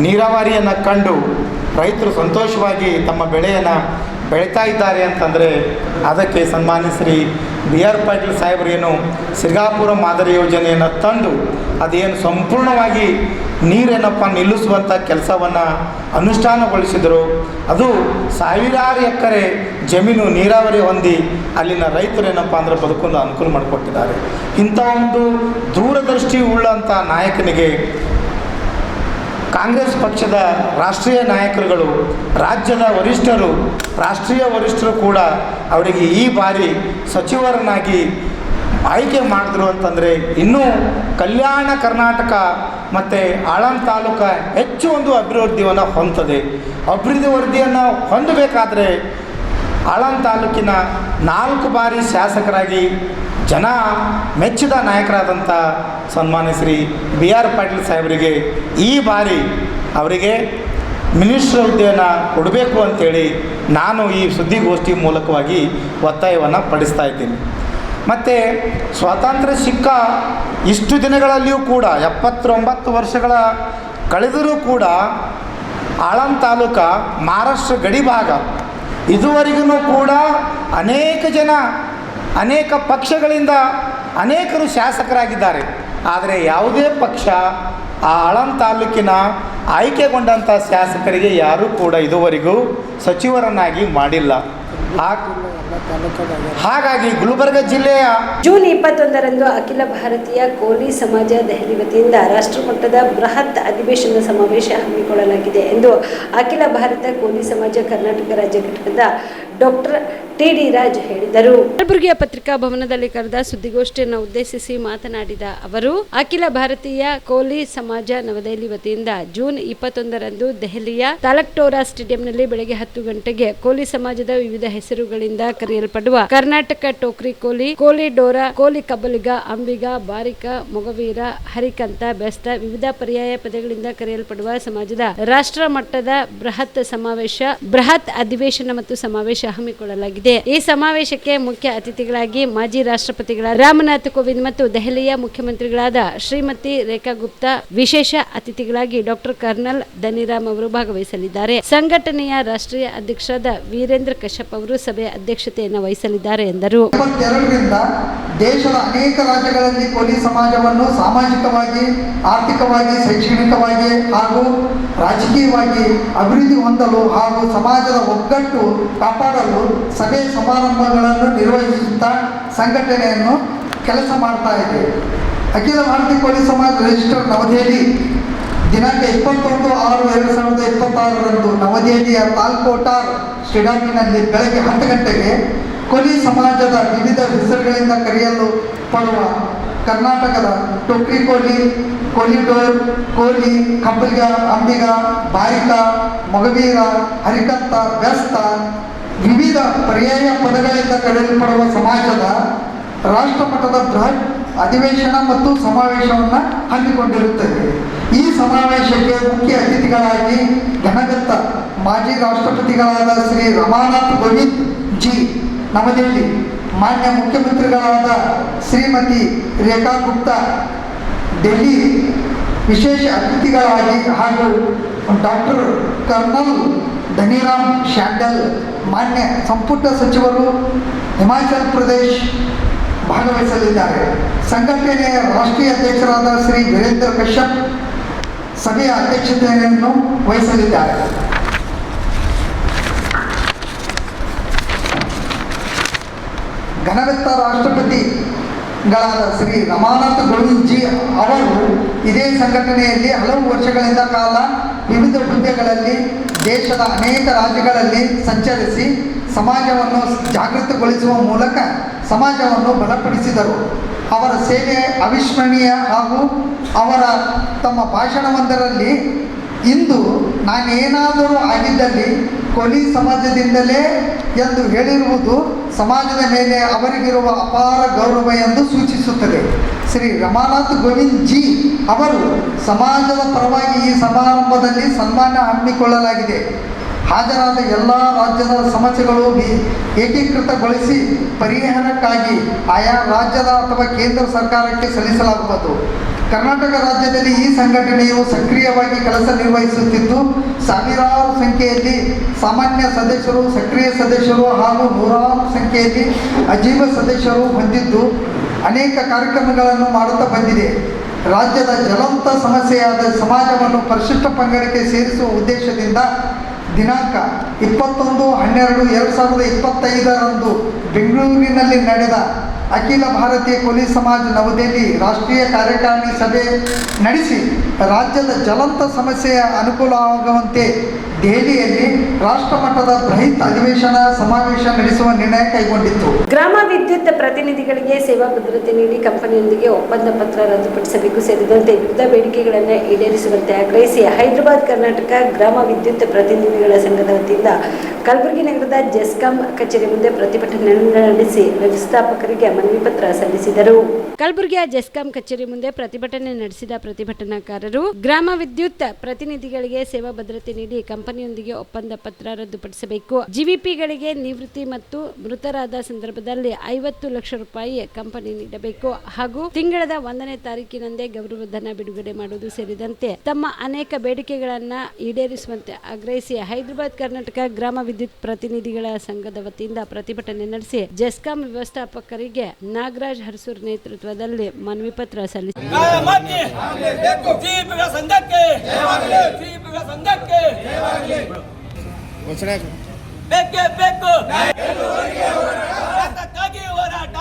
ನೀರಾವರಿಯನ್ನು ಕಂಡು ರೈತರು ಸಂತೋಷವಾಗಿ ತಮ್ಮ ಬೆಳೆಯನ್ನು ಬೆಳೀತಾ ಇದ್ದಾರೆ ಅಂತಂದರೆ ಅದಕ್ಕೆ ಸನ್ಮಾನ್ಯ ಶ್ರೀ BR ಪಾಟೀಲ್ ಸಾಹೇಬರೇನು ಸಿರ್ಗಾಪುರ ಮಾದರಿ ಯೋಜನೆಯನ್ನು ತಂದು ಅದೇನು ಸಂಪೂರ್ಣವಾಗಿ ನೀರೇನಪ್ಪ ನಿಲ್ಲಿಸುವಂಥ ಕೆಲಸವನ್ನು ಅನುಷ್ಠಾನಗೊಳಿಸಿದರು. ಅದು ಸಾವಿರಾರು ಎಕರೆ ಜಮೀನು ನೀರಾವರಿ ಹೊಂದಿ ಅಲ್ಲಿನ ರೈತರು ಏನಪ್ಪ ಅಂದರೆ ಬದುಕೊಂಡು ಅನುಕೂಲ ಮಾಡಿಕೊಟ್ಟಿದ್ದಾರೆ. ಇಂಥ ಒಂದು ದೂರದೃಷ್ಟಿ ಉಳ್ಳಂಥ ನಾಯಕನಿಗೆ ಕಾಂಗ್ರೆಸ್ ಪಕ್ಷದ ರಾಷ್ಟ್ರೀಯ ನಾಯಕರುಗಳು, ರಾಜ್ಯದ ವರಿಷ್ಠರು, ರಾಷ್ಟ್ರೀಯ ವರಿಷ್ಠರು ಕೂಡ ಅವರಿಗೆ ಈ ಬಾರಿ ಸಚಿವರನ್ನಾಗಿ ಆಯ್ಕೆ ಮಾಡಿದ್ರು ಅಂತಂದರೆ ಇನ್ನೂ ಕಲ್ಯಾಣ ಕರ್ನಾಟಕ ಮತ್ತು ಆಳಂದ ತಾಲೂಕು ಹೆಚ್ಚು ಒಂದು ಅಭಿವೃದ್ಧಿಯನ್ನು ಹೊಂದುತ್ತದೆ. ಅಭಿವೃದ್ಧಿಯನ್ನು ಹೊಂದಬೇಕಾದ್ರೆ ಆಳಂದ ತಾಲೂಕಿನ 4 ಬಾರಿ ಶಾಸಕರಾಗಿ ಜನ ಮೆಚ್ಚಿದ ನಾಯಕರಾದಂಥ ಸನ್ಮಾನ್ಯ ಶ್ರೀ BR ಪಾಟೀಲ್ ಸಾಹೇಬರಿಗೆ ಈ ಬಾರಿ ಅವರಿಗೆ ಮಿನಿಸ್ಟರ್ ಹುದ್ದೆಯನ್ನು ಕೊಡಬೇಕು ಅಂಥೇಳಿ ನಾನು ಈ ಸುದ್ದಿಗೋಷ್ಠಿ ಮೂಲಕವಾಗಿ ಒತ್ತಾಯವನ್ನು ಪಡಿಸ್ತಾ ಇದ್ದೀನಿ. ಮತ್ತು ಸ್ವಾತಂತ್ರ್ಯ ಸಿಕ್ಕ ಇಷ್ಟು ದಿನಗಳಲ್ಲಿಯೂ ಕೂಡ 79 ವರ್ಷಗಳ ಕಳೆದರೂ ಕೂಡ ಆಳಂದ ತಾಲೂಕು ಮಹಾರಾಷ್ಟ್ರ ಗಡಿ ಭಾಗ. ಇದುವರೆಗೂ ಕೂಡ ಅನೇಕ ಜನ, ಅನೇಕ ಪಕ್ಷಗಳಿಂದ ಅನೇಕರು ಶಾಸಕರಾಗಿದ್ದಾರೆ. ಆದರೆ ಯಾವುದೇ ಪಕ್ಷ ಆ ಆಳಂದ ತಾಲೂಕಿನ ಆಯ್ಕೆಗೊಂಡಂಥ ಶಾಸಕರಿಗೆ ಯಾರೂ ಕೂಡ ಇದುವರೆಗೂ ಸಚಿವರನ್ನಾಗಿ ಮಾಡಿಲ್ಲ. ಹಾಗಾಗಿ ಗುಲ್ಬರ್ಗ ಜಿಲ್ಲೆಯ ಜೂನ್ 21ರಂದು ಅಖಿಲ ಭಾರತೀಯ ಕೋಲಿ ಸಮಾಜ ದೆಹಲಿ ವತಿಯಿಂದ ರಾಷ್ಟ್ರಮಟ್ಟದ ಬೃಹತ್ ಅಧಿವೇಶನ ಸಮಾವೇಶ ಹಮ್ಮಿಕೊಳ್ಳಲಾಗಿದೆ ಎಂದು ಅಖಿಲ ಭಾರತ ಕೋಲಿ ಸಮಾಜ ಕರ್ನಾಟಕ ರಾಜ್ಯ ಘಟಕದ ಡಾಕ್ಟರ್ ಟಿ.ಡಿ. ರಾಜ್ ಹೇಳಿದರು. ಕಲಬುರಗಿಯ ಪತ್ರಿಕಾ ಭವನದಲ್ಲಿ ಕರೆದ ಸುದ್ದಿಗೋಷ್ಠಿಯನ್ನು ಉದ್ದೇಶಿಸಿ ಮಾತನಾಡಿದ ಅವರು, ಅಖಿಲ ಭಾರತೀಯ ಕೋಲಿ ಸಮಾಜ ನವದೆಹಲಿ ವತಿಯಿಂದ ಜೂನ್ 21ರಂದು ದೆಹಲಿಯ ತಾಲಕ್ಟೋರಾ ಸ್ಟೇಡಿಯಂನಲ್ಲಿ ಬೆಳಗ್ಗೆ 10 ಗಂಟೆಗೆ ಕೋಲಿ ಸಮಾಜದ ವಿವಿಧ ಹೆಸರುಗಳಿಂದ ಕರೆಯಲ್ಪಡುವ ಕರ್ನಾಟಕ ಟೋಕ್ರಿ ಕೋಲಿ, ಕೋಲಿ ಡೋರಾ, ಕೋಲಿ ಕಬ್ಬಲಿಗ, ಅಂಬಿಗ, ಬಾರಿಕ, ಮೊಗವೀರ, ಹರಿಕಂತ, ಬೆಸ್ತ ವಿವಿಧ ಪರ್ಯಾಯ ಪದಗಳಿಂದ ಕರೆಯಲ್ಪಡುವ ಸಮಾಜದ ರಾಷ್ಟ್ರ ಮಟ್ಟದ ಬೃಹತ್ ಅಧಿವೇಶನ ಮತ್ತು ಸಮಾವೇಶ ಹಮ್ಮಿಕೊಳ್ಳಲಾಗಿದೆ. ಈ ಸಮಾವೇಶಕ್ಕೆ ಮುಖ್ಯ ಅತಿಥಿಗಳಾಗಿ ಮಾಜಿ ರಾಷ್ಟ್ರಪತಿಗಳಾದ ರಾಮನಾಥ್ ಕೋವಿಂದ್ ಮತ್ತು ದೆಹಲಿಯ ಮುಖ್ಯಮಂತ್ರಿಗಳಾದ ಶ್ರೀಮತಿ ರೇಖಾ ಗುಪ್ತಾ, ವಿಶೇಷ ಅತಿಥಿಗಳಾಗಿ ಡಾಕ್ಟರ್ ಕರ್ನಲ್ ಧನಿರಾಮ್ ಅವರು ಭಾಗವಹಿಸಲಿದ್ದಾರೆ. ಸಂಘಟನೆಯ ರಾಷ್ಟ್ರೀಯ ಅಧ್ಯಕ್ಷರಾದ ವೀರೇಂದ್ರ ಕಶ್ಯಪ್ ಅವರು ಸಭೆಯ ಅಧ್ಯಕ್ಷತೆಯನ್ನು ವಹಿಸಲಿದ್ದಾರೆ ಎಂದರು. ದೇಶದ ಅನೇಕ ರಾಜ್ಯಗಳಲ್ಲಿ ಕೋಲಿ ಸಮಾಜವನ್ನು ಸಾಮಾಜಿಕವಾಗಿ, ಆರ್ಥಿಕವಾಗಿ, ಶೈಕ್ಷಣಿಕವಾಗಿ ಹಾಗೂ ರಾಜಕೀಯವಾಗಿ ಅಭಿವೃದ್ಧಿ ಹೊಂದಲು ಹಾಗೂ ಸಮಾಜದ ಒಗ್ಗಟ್ಟು ಕಾಪಾಡಲು ಸಭೆ ಸಮಾರಂಭಗಳನ್ನು ನಿರ್ವಹಿಸುತ್ತಾ ಸಂಘಟನೆಯನ್ನು ಕೆಲಸ ಮಾಡ್ತಾ ಇದೆ. ಅಖಿಲ ಭಾರತೀಯ ಕೋಲಿ ಸಮಾಜ ರಿಜಿಸ್ಟರ್ ನವದೆಹಲಿ ದಿನಾಂಕ 21/6/2026ರಂದು ನವದೆಹಲಿಯ ತಾಲ್ಕೋಟಾರ್ ಸ್ಟೇಡಿಯಂನಲ್ಲಿ ಬೆಳಗ್ಗೆ 10 ಗಂಟೆಗೆ ಕೋಲಿ ಸಮಾಜದ ವಿವಿಧ ಹೆಸರುಗಳಿಂದ ಕರೆಯಲು ಪಡುವ ಕರ್ನಾಟಕದ ಟೋಕ್ರಿ ಕೋಲಿ, ಕೋಲಿ ಡೋರ್, ಕೋಲಿ, ಕಬ್ಬಲಿಗ, ಅಂಬಿಗ, ಬಾರಿಕ, ಮೊಗವೀರ, ಹರಿಕಂತ, ಬೆಸ್ತ ವಿವಿಧ ಪರ್ಯಾಯ ಪದಗಳಿಂದ ಕರೆಯಲ್ಪಡುವ ಸಮಾಜದ ರಾಷ್ಟ್ರಮಟ್ಟದ ಬೃಹತ್ ಅಧಿವೇಶನ ಮತ್ತು ಸಮಾವೇಶವನ್ನು ಹಮ್ಮಿಕೊಂಡಿರುತ್ತದೆ. ಈ ಸಮಾವೇಶಕ್ಕೆ ಮುಖ್ಯ ಅತಿಥಿಗಳಾಗಿ ಘನಗತ್ತ ಮಾಜಿ ರಾಷ್ಟ್ರಪತಿಗಳಾದ ಶ್ರೀ ರಮಾನಾಥ್ ಕೋವಿಂದ್ ಜಿ ನವದೆಹಲಿ, ಮಾನ್ಯ ಮುಖ್ಯಮಂತ್ರಿಗಳಾದ ಶ್ರೀಮತಿ ರೇಖಾ ಗುಪ್ತಾ ಡೆಲ್ಲಿ ವಿಶೇಷ ಅತಿಥಿಗಳಾಗಿ ಹಾಗೂ ಡಾಕ್ಟರ್ ಕರ್ನಲ್ ಧನಿರಾಮ್ ಶಾಂಡಲ್ ಮಾನ್ಯ ಸಂಪುಟ ಸಚಿವರು ಹಿಮಾಚಲ ಪ್ರದೇಶ್ ಭಾಗವಹಿಸಲಿದ್ದಾರೆ. ಸಂಘಟನೆಯ ರಾಷ್ಟ್ರೀಯ ಅಧ್ಯಕ್ಷರಾದ ಶ್ರೀ ವೀರೇಂದ್ರ ಕಶ್ಯಪ್ ಸಭೆಯ ಅಧ್ಯಕ್ಷತೆಯನ್ನು ವಹಿಸಲಿದ್ದಾರೆ. ಘನವೆತ್ತ ರಾಷ್ಟ್ರಪತಿಗಳಾದ ಶ್ರೀ ರಮಾನಾಥ್ ಕೋವಿಂದ್ ಜಿ ಅವರು ಇದೇ ಸಂಘಟನೆಯಲ್ಲಿ ಹಲವು ವರ್ಷಗಳಿಂದ ಕಾಲ ವಿವಿಧ ಹುದ್ದೆಗಳಲ್ಲಿ ದೇಶದ ಅನೇಕ ರಾಜ್ಯಗಳಲ್ಲಿ ಸಂಚರಿಸಿ ಸಮಾಜವನ್ನು ಜಾಗೃತಗೊಳಿಸುವ ಮೂಲಕ ಸಮಾಜವನ್ನು ಬಲಪಡಿಸಿದರು. ಅವರ ಸೇವೆ ಅವಿಸ್ಮರಣೀಯ ಹಾಗೂ ಅವರ ತಮ್ಮ ಭಾಷಣವೊಂದರಲ್ಲಿ ಇಂದು ನಾನೇನಾದರೂ ಆಗಿದ್ದಲ್ಲಿ ಕೋಲಿ ಸಮಾಜದಿಂದಲೇ ಎಂದು ಹೇಳಿರುವುದು ಸಮಾಜದ ಮೇಲೆ ಅವರಿಗಿರುವ ಅಪಾರ ಗೌರವ ಎಂದು ಸೂಚಿಸುತ್ತದೆ. ಶ್ರೀ ರಮಾನಾಥ್ ಕೋವಿಂದ್ ಜಿ ಅವರು ಸಮಾಜದ ಪರವಾಗಿ ಈ ಸಮಾರಂಭದಲ್ಲಿ ಸನ್ಮಾನ ಹಮ್ಮಿಕೊಳ್ಳಲಾಗಿದೆ. ಹಾಜರಾದ ಎಲ್ಲ ರಾಜ್ಯದ ಸಮಸ್ಯೆಗಳು ಏಕೀಕೃತಗೊಳಿಸಿ ಪರಿಹಾರಕ್ಕಾಗಿ ಆಯಾ ರಾಜ್ಯದ ಅಥವಾ ಕೇಂದ್ರ ಸರ್ಕಾರಕ್ಕೆ ಸಲ್ಲಿಸಲಾಗುವುದು. ಕರ್ನಾಟಕ ರಾಜ್ಯದಲ್ಲಿ ಈ ಸಂಘಟನೆಯು ಸಕ್ರಿಯವಾಗಿ ಕೆಲಸ ನಿರ್ವಹಿಸುತ್ತಿದ್ದು ಸಾವಿರಾರು ಸಂಖ್ಯೆಯಲ್ಲಿ ಸಾಮಾನ್ಯ ಸದಸ್ಯರು, ಸಕ್ರಿಯ ಸದಸ್ಯರು ಹಾಗೂ ನೂರಾರು ಸಂಖ್ಯೆಯಲ್ಲಿ ಅಜೀವ ಸದಸ್ಯರು ಹೊಂದಿದ್ದು ಅನೇಕ ಕಾರ್ಯಕ್ರಮಗಳನ್ನು ಮಾಡುತ್ತಾ ಬಂದಿದೆ. ರಾಜ್ಯದ ಜ್ವಲಂತ ಸಮಸ್ಯೆಯಾದ ಸಮಾಜವನ್ನು ಪರಿಶಿಷ್ಟ ಪಂಗಡಕ್ಕೆ ಸೇರಿಸುವ ಉದ್ದೇಶದಿಂದ ದಿನಾಂಕ 21/12/2025ರಂದು ಬೆಂಗಳೂರಿನಲ್ಲಿ ನಡೆದ ಅಖಿಲ ಭಾರತೀಯ ಕೋಲಿ ಸಮಾಜ ನವದೆಹಲಿ ರಾಷ್ಟ್ರೀಯ ಕಾರ್ಯಕಾರಿಣಿ ಸಭೆ ನಡೆಸಿ ರಾಜ್ಯದ ಜ್ವಲಂತ ಸಮಸ್ಯೆಯ ಅನುಕೂಲವಾಗುವಂತೆ ದೆಹಲಿಯಲ್ಲಿ ರಾಷ್ಟ್ರಮಟ್ಟದ ಬೃಹತ್ ಅಧಿವೇಶನ ಸಮಾವೇಶ ನಡೆಸುವ ನಿರ್ಣಯ ಕೈಗೊಂಡಿತ್ತು. ಗ್ರಾಮ ವಿದ್ಯುತ್ ಪ್ರತಿನಿಧಿಗಳಿಗೆ ಸೇವಾ ಭದ್ರತೆ ನೀಡಿ ಕಂಪನಿಯೊಂದಿಗೆ ಒಪ್ಪಂದ ಪತ್ರ ರದ್ದುಪಡಿಸಬೇಕು ಸೇರಿದಂತೆ ವಿವಿಧ ಬೇಡಿಕೆಗಳನ್ನು ಈಡೇರಿಸುವಂತೆ ಆಗ್ರಹಿಸಿ ಹೈದರಾಬಾದ್ ಕರ್ನಾಟಕ ಗ್ರಾಮ ವಿದ್ಯುತ್ ಪ್ರತಿನಿಧಿಗಳ ಸಂಘದ ವತಿಯಿಂದ ಕಲಬುರಗಿ ನಗರದ ಜೆಸ್ಕಾಂ ಕಚೇರಿ ಮುಂದೆ ಪ್ರತಿಭಟನೆ ನಡೆಸಿ ವ್ಯವಸ್ಥಾಪಕರಿಗೆ ಮನವಿ ಪತ್ರ ಸಲ್ಲಿಸಿದರು. ಕಲಬುರಗಿಯ ಜೆಸ್ಕಾಂ ಕಚೇರಿ ಮುಂದೆ ಪ್ರತಿಭಟನೆ ನಡೆಸಿದ ಪ್ರತಿಭಟನಾಕಾರರು ಗ್ರಾಮ ವಿದ್ಯುತ್ ಪ್ರತಿನಿಧಿಗಳಿಗೆ ಸೇವಾ ಭದ್ರತೆ ನೀಡಿ ಕಂಪನಿಯೊಂದಿಗೆ ಒಪ್ಪಂದ ಪತ್ರ ರದ್ದುಪಡಿಸಬೇಕು, ಜಿವಿಪಿಗಳಿಗೆ ನಿವೃತ್ತಿ ಮತ್ತು ಮೃತರಾದ ಸಂದರ್ಭದಲ್ಲಿ 50 ಲಕ್ಷ ರೂಪಾಯಿ ಕಂಪನಿ ನೀಡಬೇಕು ಹಾಗೂ ತಿಂಗಳದ 1ನೇ ತಾರೀಕಿನಂದೇ ಗೌರವಧನ ಬಿಡುಗಡೆ ಮಾಡುವುದು ಸೇರಿದಂತೆ ತಮ್ಮ ಅನೇಕ ಬೇಡಿಕೆಗಳನ್ನು ಈಡೇರಿಸುವಂತೆ ಆಗ್ರಹಿಸಿ ಹೈದರಾಬಾದ್ ಕರ್ನಾಟಕ ಗ್ರಾಮ ವಿದ್ಯುತ್ ಪ್ರತಿನಿಧಿಗಳ ಸಂಘದ ವತಿಯಿಂದ ಪ್ರತಿಭಟನೆ ನಡೆಸಿ ಜೆಸ್ಕಾಂ ವ್ಯವಸ್ಥಾಪಕರಿಗೆ ನಾಗರಾಜ್ ಹರ್ಸೂರ್ ನೇತೃತ್ವದಲ್ಲಿ ಮನವಿ ಪತ್ರ ಸಲ್ಲಿಸಿದರು. ಜಿಪಿಗಳ ಸಂಘಕ್ಕೆ ಜಿಪಿಗಳ ಸಂಘಕ್ಕೆ ಬೇಕೇ ಬೇಕು ನ್ಯಾಯಕ್ಕಾಗಿ ಹೋರಾಟ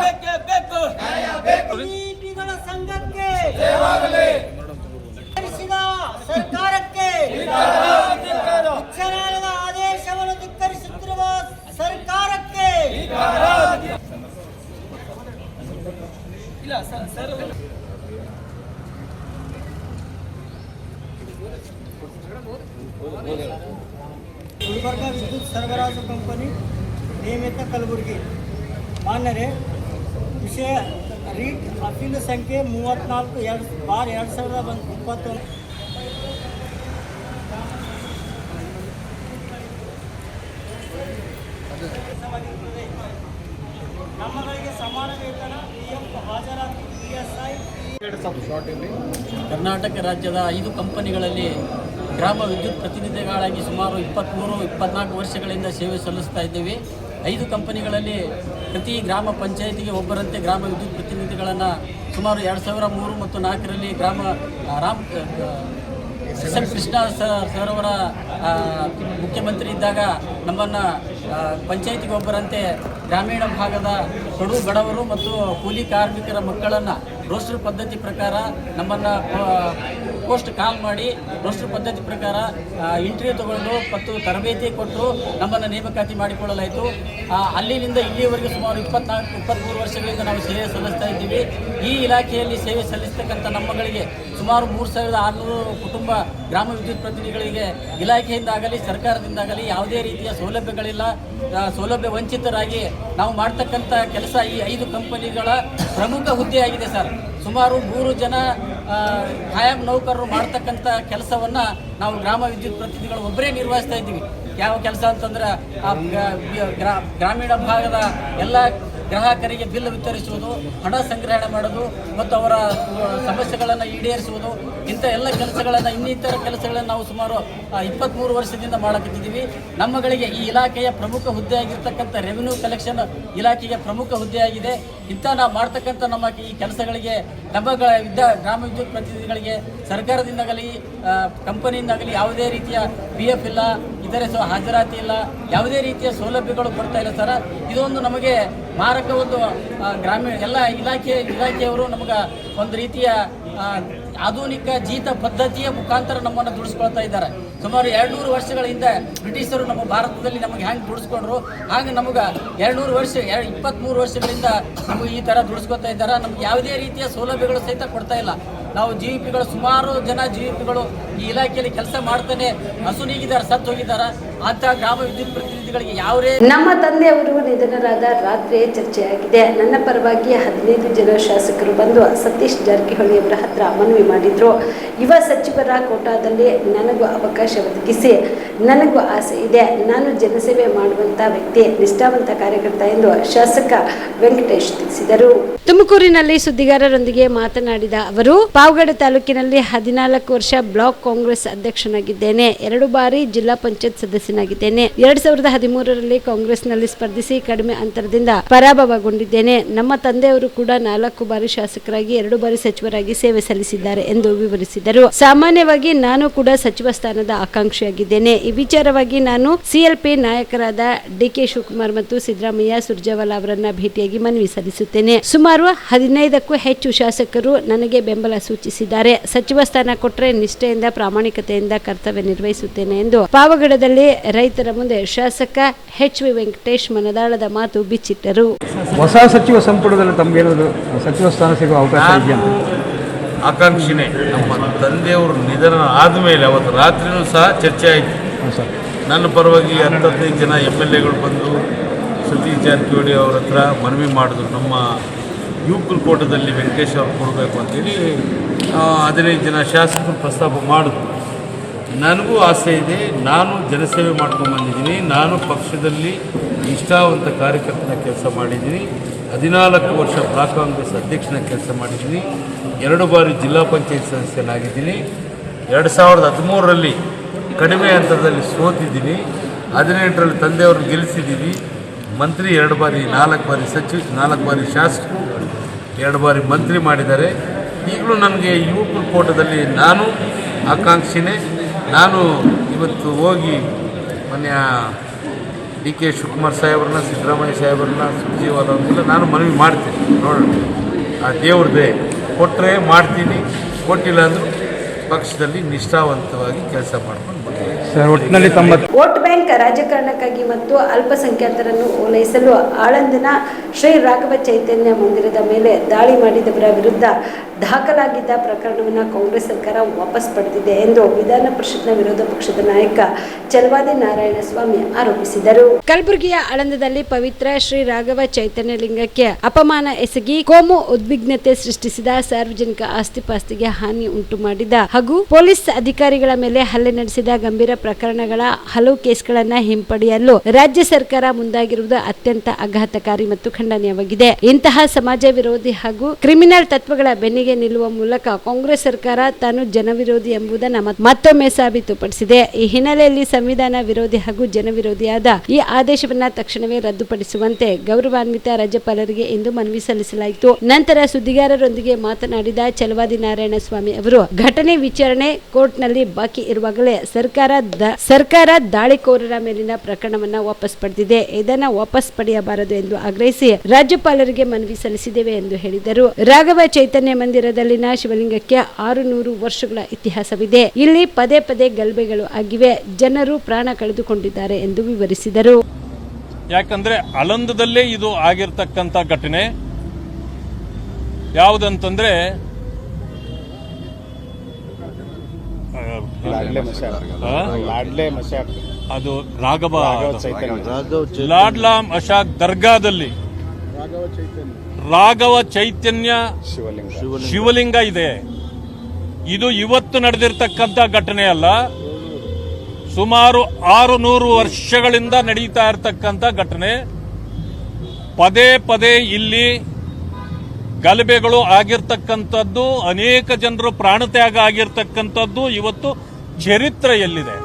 ಬೇಕೇ ಬೇಕು ಜಿಪಿಗಳ ಸಂಘಕ್ಕೆ ಸರ್ಕಾರಕ್ಕೆ ಉಚ್ಚ ನ್ಯಾಯಾಲಯದ ಆದೇಶವನ್ನು ಧಿಕ್ಕರಿಸುತ್ತಿರುವ ಸರ್ಕಾರಕ್ಕೆ ಗುಲ್ಬರ್ಗ ವಿದ್ಯುತ್ ಸರಬರಾಜು ಕಂಪನಿ ನಿಯಮಿತ ಕಲಬುರಗಿ ಮಾನ್ಯರೇ, ವಿಷಯ ರೀಟ್ ಅಪೀಲ್ ಸಂಖ್ಯೆ 34/2021 ನಮ್ಮಗಳಿಗೆ ಸಮಾನ ವೇತನ PF ಹಾಜರಾತಿ PSI. ಕರ್ನಾಟಕ ರಾಜ್ಯದ 5 ಕಂಪನಿಗಳಲ್ಲಿ ಗ್ರಾಮ ವಿದ್ಯುತ್ ಪ್ರತಿನಿಧಿಗಳಾಗಿ ಸುಮಾರು 23-24 ವರ್ಷಗಳಿಂದ ಸೇವೆ ಸಲ್ಲಿಸ್ತಾ ಇದ್ದೇವೆ. 5 ಕಂಪನಿಗಳಲ್ಲಿ ಪ್ರತಿ ಗ್ರಾಮ ಪಂಚಾಯಿತಿಗೆ ಒಬ್ಬರಂತೆ ಗ್ರಾಮ ವಿದ್ಯುತ್ ಪ್ರತಿನಿಧಿಗಳನ್ನು ಸುಮಾರು 2003 ಮತ್ತು 2004ರಲ್ಲಿ ಎಸ್ ಎಂ ಕೃಷ್ಣ ಸರ್ ಅವರ ಮುಖ್ಯಮಂತ್ರಿ ಇದ್ದಾಗ ನಮ್ಮನ್ನು ಪಂಚಾಯಿತಿಗೆ ಒಬ್ಬರಂತೆ ಗ್ರಾಮೀಣ ಭಾಗದ ಕಡು ಬಡವರು ಮತ್ತು ಕೂಲಿ ಕಾರ್ಮಿಕರ ಮಕ್ಕಳನ್ನು ರೋಸ್ಟರ್ ಪದ್ಧತಿ ಪ್ರಕಾರ ನಮ್ಮನ್ನು ಪೋಸ್ಟ್ ಕಾಲ್ ಮಾಡಿ ರೋಸ್ಟರ್ ಪದ್ಧತಿ ಪ್ರಕಾರ ಇಂಟರ್ವ್ಯೂ ತಗೊಂಡು ಮತ್ತು ತರಬೇತಿ ಕೊಟ್ಟು ನಮ್ಮನ್ನು ನೇಮಕಾತಿ ಮಾಡಿಕೊಳ್ಳಲಾಯಿತು. ಅಲ್ಲಿನಿಂದ ಇಲ್ಲಿಯವರೆಗೆ ಸುಮಾರು 24-23 ವರ್ಷಗಳಿಂದ ನಾವು ಸೇವೆ ಸಲ್ಲಿಸ್ತಾ ಇದ್ದೀವಿ. ಈ ಇಲಾಖೆಯಲ್ಲಿ ಸೇವೆ ಸಲ್ಲಿಸ್ತಕ್ಕಂಥ ನಮ್ಮಗಳಿಗೆ ಸುಮಾರು 3600 ಕುಟುಂಬ ಗ್ರಾಮ ವಿದ್ಯುತ್ ಪ್ರತಿನಿಧಿಗಳಿಗೆ ಇಲಾಖೆಯಿಂದಾಗಲಿ ಸರ್ಕಾರದಿಂದಾಗಲಿ ಯಾವುದೇ ರೀತಿಯ ಸೌಲಭ್ಯಗಳಿಲ್ಲ. ಸೌಲಭ್ಯ ವಂಚಿತರಾಗಿ ನಾವು ಮಾಡ್ತಕ್ಕಂಥ ಕೆಲಸ ಈ 5 ಕಂಪನಿಗಳ ಪ್ರಮುಖ ಹುದ್ದೆಯಾಗಿದೆ ಸರ್. ಸುಮಾರು 3 ಜನ ಖಾಯಂ ನೌಕರರು ಮಾಡ್ತಕ್ಕಂಥ ಕೆಲಸವನ್ನು ನಾವು ಗ್ರಾಮ ವಿದ್ಯುತ್ ಪ್ರತಿನಿಧಿಗಳು ಒಬ್ಬರೇ ನಿರ್ವಹಿಸ್ತಾ ಇದ್ದೀವಿ. ಯಾವ ಕೆಲಸ ಅಂತಂದ್ರೆ ಗ್ರಾಮೀಣ ಭಾಗದ ಎಲ್ಲ ಗ್ರಾಹಕರಿಗೆ ಬಿಲ್ ವಿತರಿಸುವುದು, ಹಣ ಸಂಗ್ರಹಣೆ ಮಾಡೋದು ಮತ್ತು ಅವರ ಸಮಸ್ಯೆಗಳನ್ನು ಈಡೇರಿಸುವುದು, ಇಂಥ ಎಲ್ಲ ಕೆಲಸಗಳನ್ನು ಇನ್ನಿತರ ಕೆಲಸಗಳನ್ನು ನಾವು ಸುಮಾರು 23 ವರ್ಷದಿಂದ ಮಾಡಕತ್ತಿದ್ದೀವಿ. ನಮ್ಮಗಳಿಗೆ ಈ ಇಲಾಖೆಯ ಪ್ರಮುಖ ಹುದ್ದೆಯಾಗಿರ್ತಕ್ಕಂಥ ರೆವಿನ್ಯೂ ಕಲೆಕ್ಷನ್ ಇಲಾಖೆಗೆ ಪ್ರಮುಖ ಹುದ್ದೆಯಾಗಿದೆ. ಇಂಥ ನಾವು ಮಾಡ್ತಕ್ಕಂಥ ನಮ್ಮ ಈ ಕೆಲಸಗಳಿಗೆ ನಮ್ಮಗಳ ಗ್ರಾಮ ವಿದ್ಯುತ್ ಪ್ರತಿನಿಧಿಗಳಿಗೆ ಸರ್ಕಾರದಿಂದಾಗಲಿ ಕಂಪನಿಯಿಂದಾಗಲಿ ಯಾವುದೇ ರೀತಿಯ PF ಇಲ್ಲ, ಇತರೆ ಹಾಜರಾತಿ ಇಲ್ಲ, ಯಾವುದೇ ರೀತಿಯ ಸೌಲಭ್ಯಗಳು ಕೊಡ್ತಾ ಇಲ್ಲ ಸರ್. ಇದೊಂದು ನಮಗೆ ಮಾರಕ ಒಂದು ಗ್ರಾಮೀಣ ಎಲ್ಲ ಇಲಾಖೆಯವರು ನಮಗೆ ಒಂದು ರೀತಿಯ ಆಧುನಿಕ ಜೀತ ಪದ್ಧತಿಯ ಮುಖಾಂತರ ನಮ್ಮನ್ನು ದುಡಿಸ್ಕೊಳ್ತಾ ಇದ್ದಾರೆ. ಸುಮಾರು 200 ವರ್ಷಗಳ ಹಿಂದೆ ಬ್ರಿಟಿಷರು ನಮ್ಮ ಭಾರತದಲ್ಲಿ ನಮಗೆ ಹೆಂಗೆ ದುಡಿಸ್ಕೊಂಡ್ರು ಹಾಗೆ ನಮಗೆ 23 ವರ್ಷಗಳಿಂದ ನಮಗೆ ಈ ಥರ ದುಡಿಸ್ಕೊಳ್ತಾ ಇದ್ದಾರೆ. ನಮ್ಗೆ ಯಾವುದೇ ರೀತಿಯ ಸೌಲಭ್ಯಗಳು ಸಹಿತ ಕೊಡ್ತಾ ಇಲ್ಲ. ನಾವು GVPಗಳು ಸುಮಾರು ಜನ GVPಗಳು ಈ ಇಲಾಖೆಯಲ್ಲಿ ಕೆಲಸ ಮಾಡ್ತಾನೆ ಹಸುನೀಗಿದ್ದಾರೆ, ಸತ್ತು ಹೋಗಿದ್ದಾರೆ. ಅಂತ ಗ್ರಾಮ ವಿದ್ಯುತ್ ಪ್ರತಿನಿಧಿಗಳಿಗೆ ಯಾವುದೇ ನಮ್ಮ ತಂದೆಯವರು ನಿಧನರಾದ ರಾತ್ರಿಯೇ ಚರ್ಚೆಯಾಗಿದೆ. ನನ್ನ ಪರವಾಗಿ 15 ಜನ ಶಾಸಕರು ಬಂದು ಸತೀಶ್ ಜಾರಕಿಹೊಳಿ ಅವರ ಹತ್ರ ಮನವಿ ಮಾಡಿದ್ರು. ಯುವ ಸಚಿವರ ಕೋಟಾದಲ್ಲಿ ನನಗೂ ಅವಕಾಶ ಒದಗಿಸಿ, ನನಗೂ ಆಸೆ ಇದೆ, ನಾನು ಜನಸೇವೆ ಮಾಡುವಂತ ವ್ಯಕ್ತಿ, ನಿಷ್ಠಾವಂತ ಕಾರ್ಯಕರ್ತ ಎಂದು ಶಾಸಕ ವೆಂಕಟೇಶ್ ತಿಳಿಸಿದರು. ತುಮಕೂರಿನಲ್ಲಿ ಸುದ್ದಿಗಾರರೊಂದಿಗೆ ಮಾತನಾಡಿದ ಅವರು, ಪಾವಗಡ ತಾಲೂಕಿನಲ್ಲಿ 14 ವರ್ಷ ಬ್ಲಾಕ್ ಕಾಂಗ್ರೆಸ್ ಅಧ್ಯಕ್ಷನಾಗಿದ್ದೇನೆ. 2 ಬಾರಿ ಜಿಲ್ಲಾ ಪಂಚಾಯತ್ ಸದಸ್ಯನಾಗಿದ್ದೇನೆ. 2013ರಲ್ಲಿ ಕಾಂಗ್ರೆಸ್ನಲ್ಲಿ ಸ್ಪರ್ಧಿಸಿ ಕಡಿಮೆ ಅಂತರದಿಂದ ಪರಾಭವಗೊಂಡಿದ್ದೇನೆ. ನಮ್ಮ ತಂದೆಯವರು ಕೂಡ 4 ಬಾರಿ ಶಾಸಕರಾಗಿ 2 ಬಾರಿ ಸಚಿವರಾಗಿ ಸೇವೆ ಸಲ್ಲಿಸಿದ್ದಾರೆ ಎಂದು ವಿವರಿಸಿದರು. ಸಾಮಾನ್ಯವಾಗಿ ನಾನು ಕೂಡ ಸಚಿವ ಸ್ಥಾನದ ಆಕಾಂಕ್ಷಿಯಾಗಿದ್ದೇನೆ. ಈ ವಿಚಾರವಾಗಿ ನಾನು CLP ನಾಯಕರಾದ DK ಶಿವಕುಮಾರ್ ಮತ್ತು ಸಿದ್ದರಾಮಯ್ಯ ಸುರ್ಜೇವಾಲಾ ಅವರನ್ನ ಭೇಟಿಯಾಗಿ ಮನವಿ ಸಲ್ಲಿಸುತ್ತೇನೆ. ಸುಮಾರು 15ಕ್ಕೂ ಹೆಚ್ಚು ಶಾಸಕರು ನನಗೆ ಬೆಂಬಲ ಸೂಚಿಸಿದ್ದಾರೆ. ಸಚಿವ ಸ್ಥಾನ ಕೊಟ್ಟರೆ ನಿಷ್ಠೆಯಿಂದ ಪ್ರಾಮಾಣಿಕತೆಯಿಂದ ಕರ್ತವ್ಯ ನಿರ್ವಹಿಸುತ್ತೇನೆ ಎಂದು ಪಾವಗಡದಲ್ಲಿ ರೈತರ ಮುಂದೆ ಶಾಸಕ HV ವೆಂಕಟೇಶ್ ಮನದಾಳದ ಮಾತು ಬಿಚ್ಚಿಟ್ಟರು. ಹೊಸ ಸಚಿವ ಸಂಪುಟದಲ್ಲಿ ತಮಗೇನಾದರೂ ಸಚಿವ ಸ್ಥಾನ ಸಿಗುವ ಅವಕಾಶ ಇದೆಯಾ? ಆಕಾಂಕ್ಷಿನೇ. ನಮ್ಮ ತಂದೆಯವರು ನಿಧನ ಆದಮೇಲೆ ಅವತ್ತು ರಾತ್ರಿನೂ ಸಹ ಚರ್ಚೆ ಆಯಿತು. ನನ್ನ ಪರವಾಗಿ 10-15 ಜನ MLAಗಳು ಬಂದು ಸತೀಶ್ ಜಾರಕಿಹೊಳಿ ಅವರ ಹತ್ರ ಮನವಿ ಮಾಡಿದ್ರು. ನಮ್ಮ ಯುವಕರ ಕೋಟದಲ್ಲಿ ವೆಂಕಟೇಶ್ ಅವ್ರು ಕೊಡಬೇಕು ಅಂತೇಳಿ 15 ಜನ ಶಾಸಕರು ಪ್ರಸ್ತಾಪ ಮಾಡಿದ್ರು. ನನಗೂ ಆಸೆ ಇದೆ, ನಾನು ಜನಸೇವೆ ಮಾಡ್ಕೊಂಡ್ಬಂದಿದ್ದೀನಿ. ನಾನು ಪಕ್ಷದಲ್ಲಿ ನಿಷ್ಠಾವಂತ ಕಾರ್ಯಕರ್ತನ ಕೆಲಸ ಮಾಡಿದ್ದೀನಿ. 14 ವರ್ಷ ಬ್ಲಾಕ್ ಕಾಂಗ್ರೆಸ್ ಅಧ್ಯಕ್ಷನ ಕೆಲಸ ಮಾಡಿದ್ದೀನಿ. 2 ಬಾರಿ ಜಿಲ್ಲಾ ಪಂಚಾಯತ್ ಸದಸ್ಯನಾಗಿದ್ದೀನಿ. 2013ರಲ್ಲಿ ಕಡಿಮೆ ಅಂತರದಲ್ಲಿ ಸೋತಿದ್ದೀನಿ. 18ರಲ್ಲಿ ತಂದೆಯವ್ರನ್ನ ಗೆಲ್ಲಿಸಿದ್ದೀವಿ. ಮಂತ್ರಿ 2 ಬಾರಿ, 4 ಬಾರಿ ಸಚಿವ, 4 ಬಾರಿ ಶಾಸಕರು, 2 ಬಾರಿ ಮಂತ್ರಿ ಮಾಡಿದ್ದಾರೆ. ಈಗಲೂ ನನಗೆ ಯುವಕರ ಕೋಟದಲ್ಲಿ ನಾನು ಆಕಾಂಕ್ಷಿನೇ. ನಾನು ಇವತ್ತು ಹೋಗಿ ಮೊನ್ನೆ ಡಿ ಕೆ ಶಿವಕುಮಾರ್ ಸಾಹೇಬ್ರನ್ನ, ಸಿದ್ದರಾಮಯ್ಯ ಸಾಹೇಬ್ರನ್ನ, ಸುರ್ಜೇವಾಲ ಅವ್ರನ್ನೆಲ್ಲ ನಾನು ಮನವಿ ಮಾಡ್ತೀನಿ. ನೋಡೋಣ, ಆ ದೇವ್ರದ್ದೇ ಕೊಟ್ಟರೆ ಮಾಡ್ತೀನಿ, ಕೊಟ್ಟಿಲ್ಲ ಅಂದರೂ ಪಕ್ಷದಲ್ಲಿ ನಿಷ್ಠಾವಂತವಾಗಿ ಕೆಲಸ ಮಾಡ್ಕೊಂಡು ಸರ್, ಒಟ್ಟಿನಲ್ಲಿ ತಮ್ಮ ವೋಟ್ ಬ್ಯಾಂಕ್ ರಾಜಕಾರಣಕ್ಕಾಗಿ ಮತ್ತು ಅಲ್ಪಸಂಖ್ಯಾತರನ್ನು ಓಲೈಸಲು ಆಳಂದನ ಶ್ರೀ ರಾಘವ ಚೈತನ್ಯ ಮಂದಿರದ ಮೇಲೆ ದಾಳಿ ಮಾಡಿದವರ ವಿರುದ್ಧ ದಾಖಲಾಗಿದ್ದ ಪ್ರಕರಣವನ್ನು ಕಾಂಗ್ರೆಸ್ ಸರ್ಕಾರ ವಾಪಸ್ ಪಡೆದಿದೆ ಎಂದು ವಿಧಾನ ಪರಿಷತ್ನ ವಿರೋಧ ಪಕ್ಷದ ನಾಯಕ ಚಲವಾದಿ ನಾರಾಯಣಸ್ವಾಮಿ ಆರೋಪಿಸಿದರು. ಕಲಬುರಗಿಯ ಆಳಂದದಲ್ಲಿ ಪವಿತ್ರ ಶ್ರೀ ರಾಘವ ಚೈತನ್ಯ ಲಿಂಗಕ್ಕೆ ಅಪಮಾನ ಎಸಗಿ ಕೋಮು ಉದ್ವಿಗ್ನತೆ ಸೃಷ್ಟಿಸಿದ, ಸಾರ್ವಜನಿಕ ಆಸ್ತಿಪಾಸ್ತಿಗೆ ಹಾನಿ ಉಂಟು ಮಾಡಿದ ಹಾಗೂ ಪೊಲೀಸ್ ಅಧಿಕಾರಿಗಳ ಮೇಲೆ ಹಲ್ಲೆ ನಡೆಸಿದ ಗಂಭೀರ ಪ್ರಕರಣಗಳ ಹಲವು ಕೇಸ್ಗಳನ್ನು ಹಿಂಪಡೆಯಲು ರಾಜ್ಯ ಸರ್ಕಾರ ಮುಂದಾಗಿರುವುದು ಅತ್ಯಂತ ಆಘಾತಕಾರಿ ಮತ್ತು ಖಂಡನೀಯವಾಗಿದೆ. ಇಂತಹ ಸಮಾಜ ವಿರೋಧಿ ಹಾಗೂ ಕ್ರಿಮಿನಲ್ ತತ್ವಗಳ ಬೆನ್ನಿಗೆ ನಿಲ್ಲುವ ಮೂಲಕ ಕಾಂಗ್ರೆಸ್ ಸರ್ಕಾರ ತಾನು ಜನವಿರೋಧಿ ಎಂಬುದನ್ನು ಮತ್ತೊಮ್ಮೆ ಸಾಬೀತುಪಡಿಸಿದೆ. ಈ ಹಿನ್ನೆಲೆಯಲ್ಲಿ ಸಂವಿಧಾನ ವಿರೋಧಿ ಹಾಗೂ ಜನವಿರೋಧಿಯಾದ ಈ ಆದೇಶವನ್ನ ತಕ್ಷಣವೇ ರದ್ದುಪಡಿಸುವಂತೆ ಗೌರವಾನ್ವಿತ ರಾಜ್ಯಪಾಲರಿಗೆ ಇಂದು ಮನವಿ ಸಲ್ಲಿಸಲಾಯಿತು. ನಂತರ ಸುದ್ದಿಗಾರರೊಂದಿಗೆ ಮಾತನಾಡಿದ ಚಲವಾದಿ ನಾರಾಯಣಸ್ವಾಮಿ ಅವರು, ಘಟನೆ ವಿಚಾರಣೆ ಕೋರ್ಟ್ನಲ್ಲಿ ಬಾಕಿ ಇರುವಾಗಲೇ ಸರ್ಕಾರ ದಾಳಿಕೋರರ ಮೇಲಿನ ಪ್ರಕರಣವನ್ನ ವಾಪಸ್ ಪಡೆದಿದೆ. ಇದನ್ನ ವಾಪಸ್ ಪಡೆಯಬಾರದು ಎಂದು ಆಗ್ರಹಿಸಿ ರಾಜ್ಯಪಾಲರಿಗೆ ಮನವಿ ಸಲ್ಲಿಸಿದ್ದೇವೆ ಎಂದು ಹೇಳಿದರು. ರಾಘವ ಚೈತನ್ಯ ಮಂದಿರದಲ್ಲಿನ ಶಿವಲಿಂಗಕ್ಕೆ 600 ವರ್ಷಗಳ ಇತಿಹಾಸವಿದೆ. ಇಲ್ಲಿ ಪದೇ ಪದೇ ಗಲಭೆಗಳು ಆಗಿವೆ, ಜನರು ಪ್ರಾಣ ಕಳೆದುಕೊಂಡಿದ್ದಾರೆ ಎಂದು ವಿವರಿಸಿದರು. ಯಾಕಂದ್ರೆ ಆಳಂದದಲ್ಲೇ ಇದು ಆಗಿರ್ತಕ್ಕಂಥ ಘಟನೆ ಯಾವುದಂತಂದ್ರೆ ಅದು ಲಾಡ್ಲಾ ಮಶಾಕ್ ದರ್ಗಾದಲ್ಲಿ ರಾಘವ ಚೈತನ್ಯ ಶಿವಲಿಂಗ ಇದೆ. ಇದು ಇವತ್ತು ನಡೆದಿರ್ತಕ್ಕಂಥ ಘಟನೆ ಅಲ್ಲ, ಸುಮಾರು 600 ವರ್ಷಗಳಿಂದ ನಡೀತಾ ಇರತಕ್ಕಂಥ ಘಟನೆ. ಪದೇ ಪದೇ ಇಲ್ಲಿ ಗಲಭೆಗಳು ಆಗಿರ್ತಕ್ಕಂಥದ್ದು, ಅನೇಕ ಜನರು ಪ್ರಾಣತ್ಯಾಗ ಆಗಿರ್ತಕ್ಕಂಥದ್ದು ಇವತ್ತು ಚರಿತ್ರೆಯಲ್ಲಿದೆ.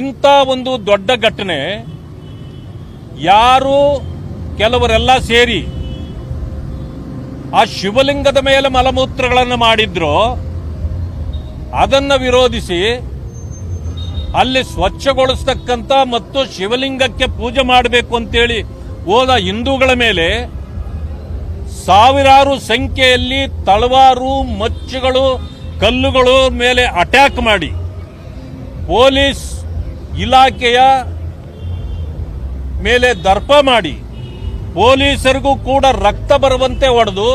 ಇಂಥ ಒಂದು ದೊಡ್ಡ ಘಟನೆ ಯಾರು ಕೆಲವರೆಲ್ಲ ಸೇರಿ ಆ ಶಿವಲಿಂಗದ ಮೇಲೆ ಮಲಮೂತ್ರಗಳನ್ನು ಮಾಡಿದ್ರು, ಅದನ್ನು ವಿರೋಧಿಸಿ ಅಲ್ಲಿ ಸ್ವಚ್ಛಗೊಳಿಸ್ತಕ್ಕಂಥ ಮತ್ತು ಶಿವಲಿಂಗಕ್ಕೆ ಪೂಜೆ ಮಾಡಬೇಕು ಅಂತೇಳಿ ಹೋದ ಹಿಂದೂಗಳ ಮೇಲೆ ಸಾವಿರಾರು ಸಂಖ್ಯೆಯಲ್ಲಿ ತಳವಾರು, ಮಚ್ಚುಗಳು, ಕಲ್ಲುಗಳು ಮೇಲೆ ಅಟ್ಯಾಕ್ ಮಾಡಿ ಪೊಲೀಸ್ ಇಲಾಖೆಯ ಮೇಲೆ ದರ್ಪ ಮಾಡಿ ಪೊಲೀಸರಿಗೂ ಕೂಡ ರಕ್ತ ಬರುವಂತೆ ಹೊಡೆದು,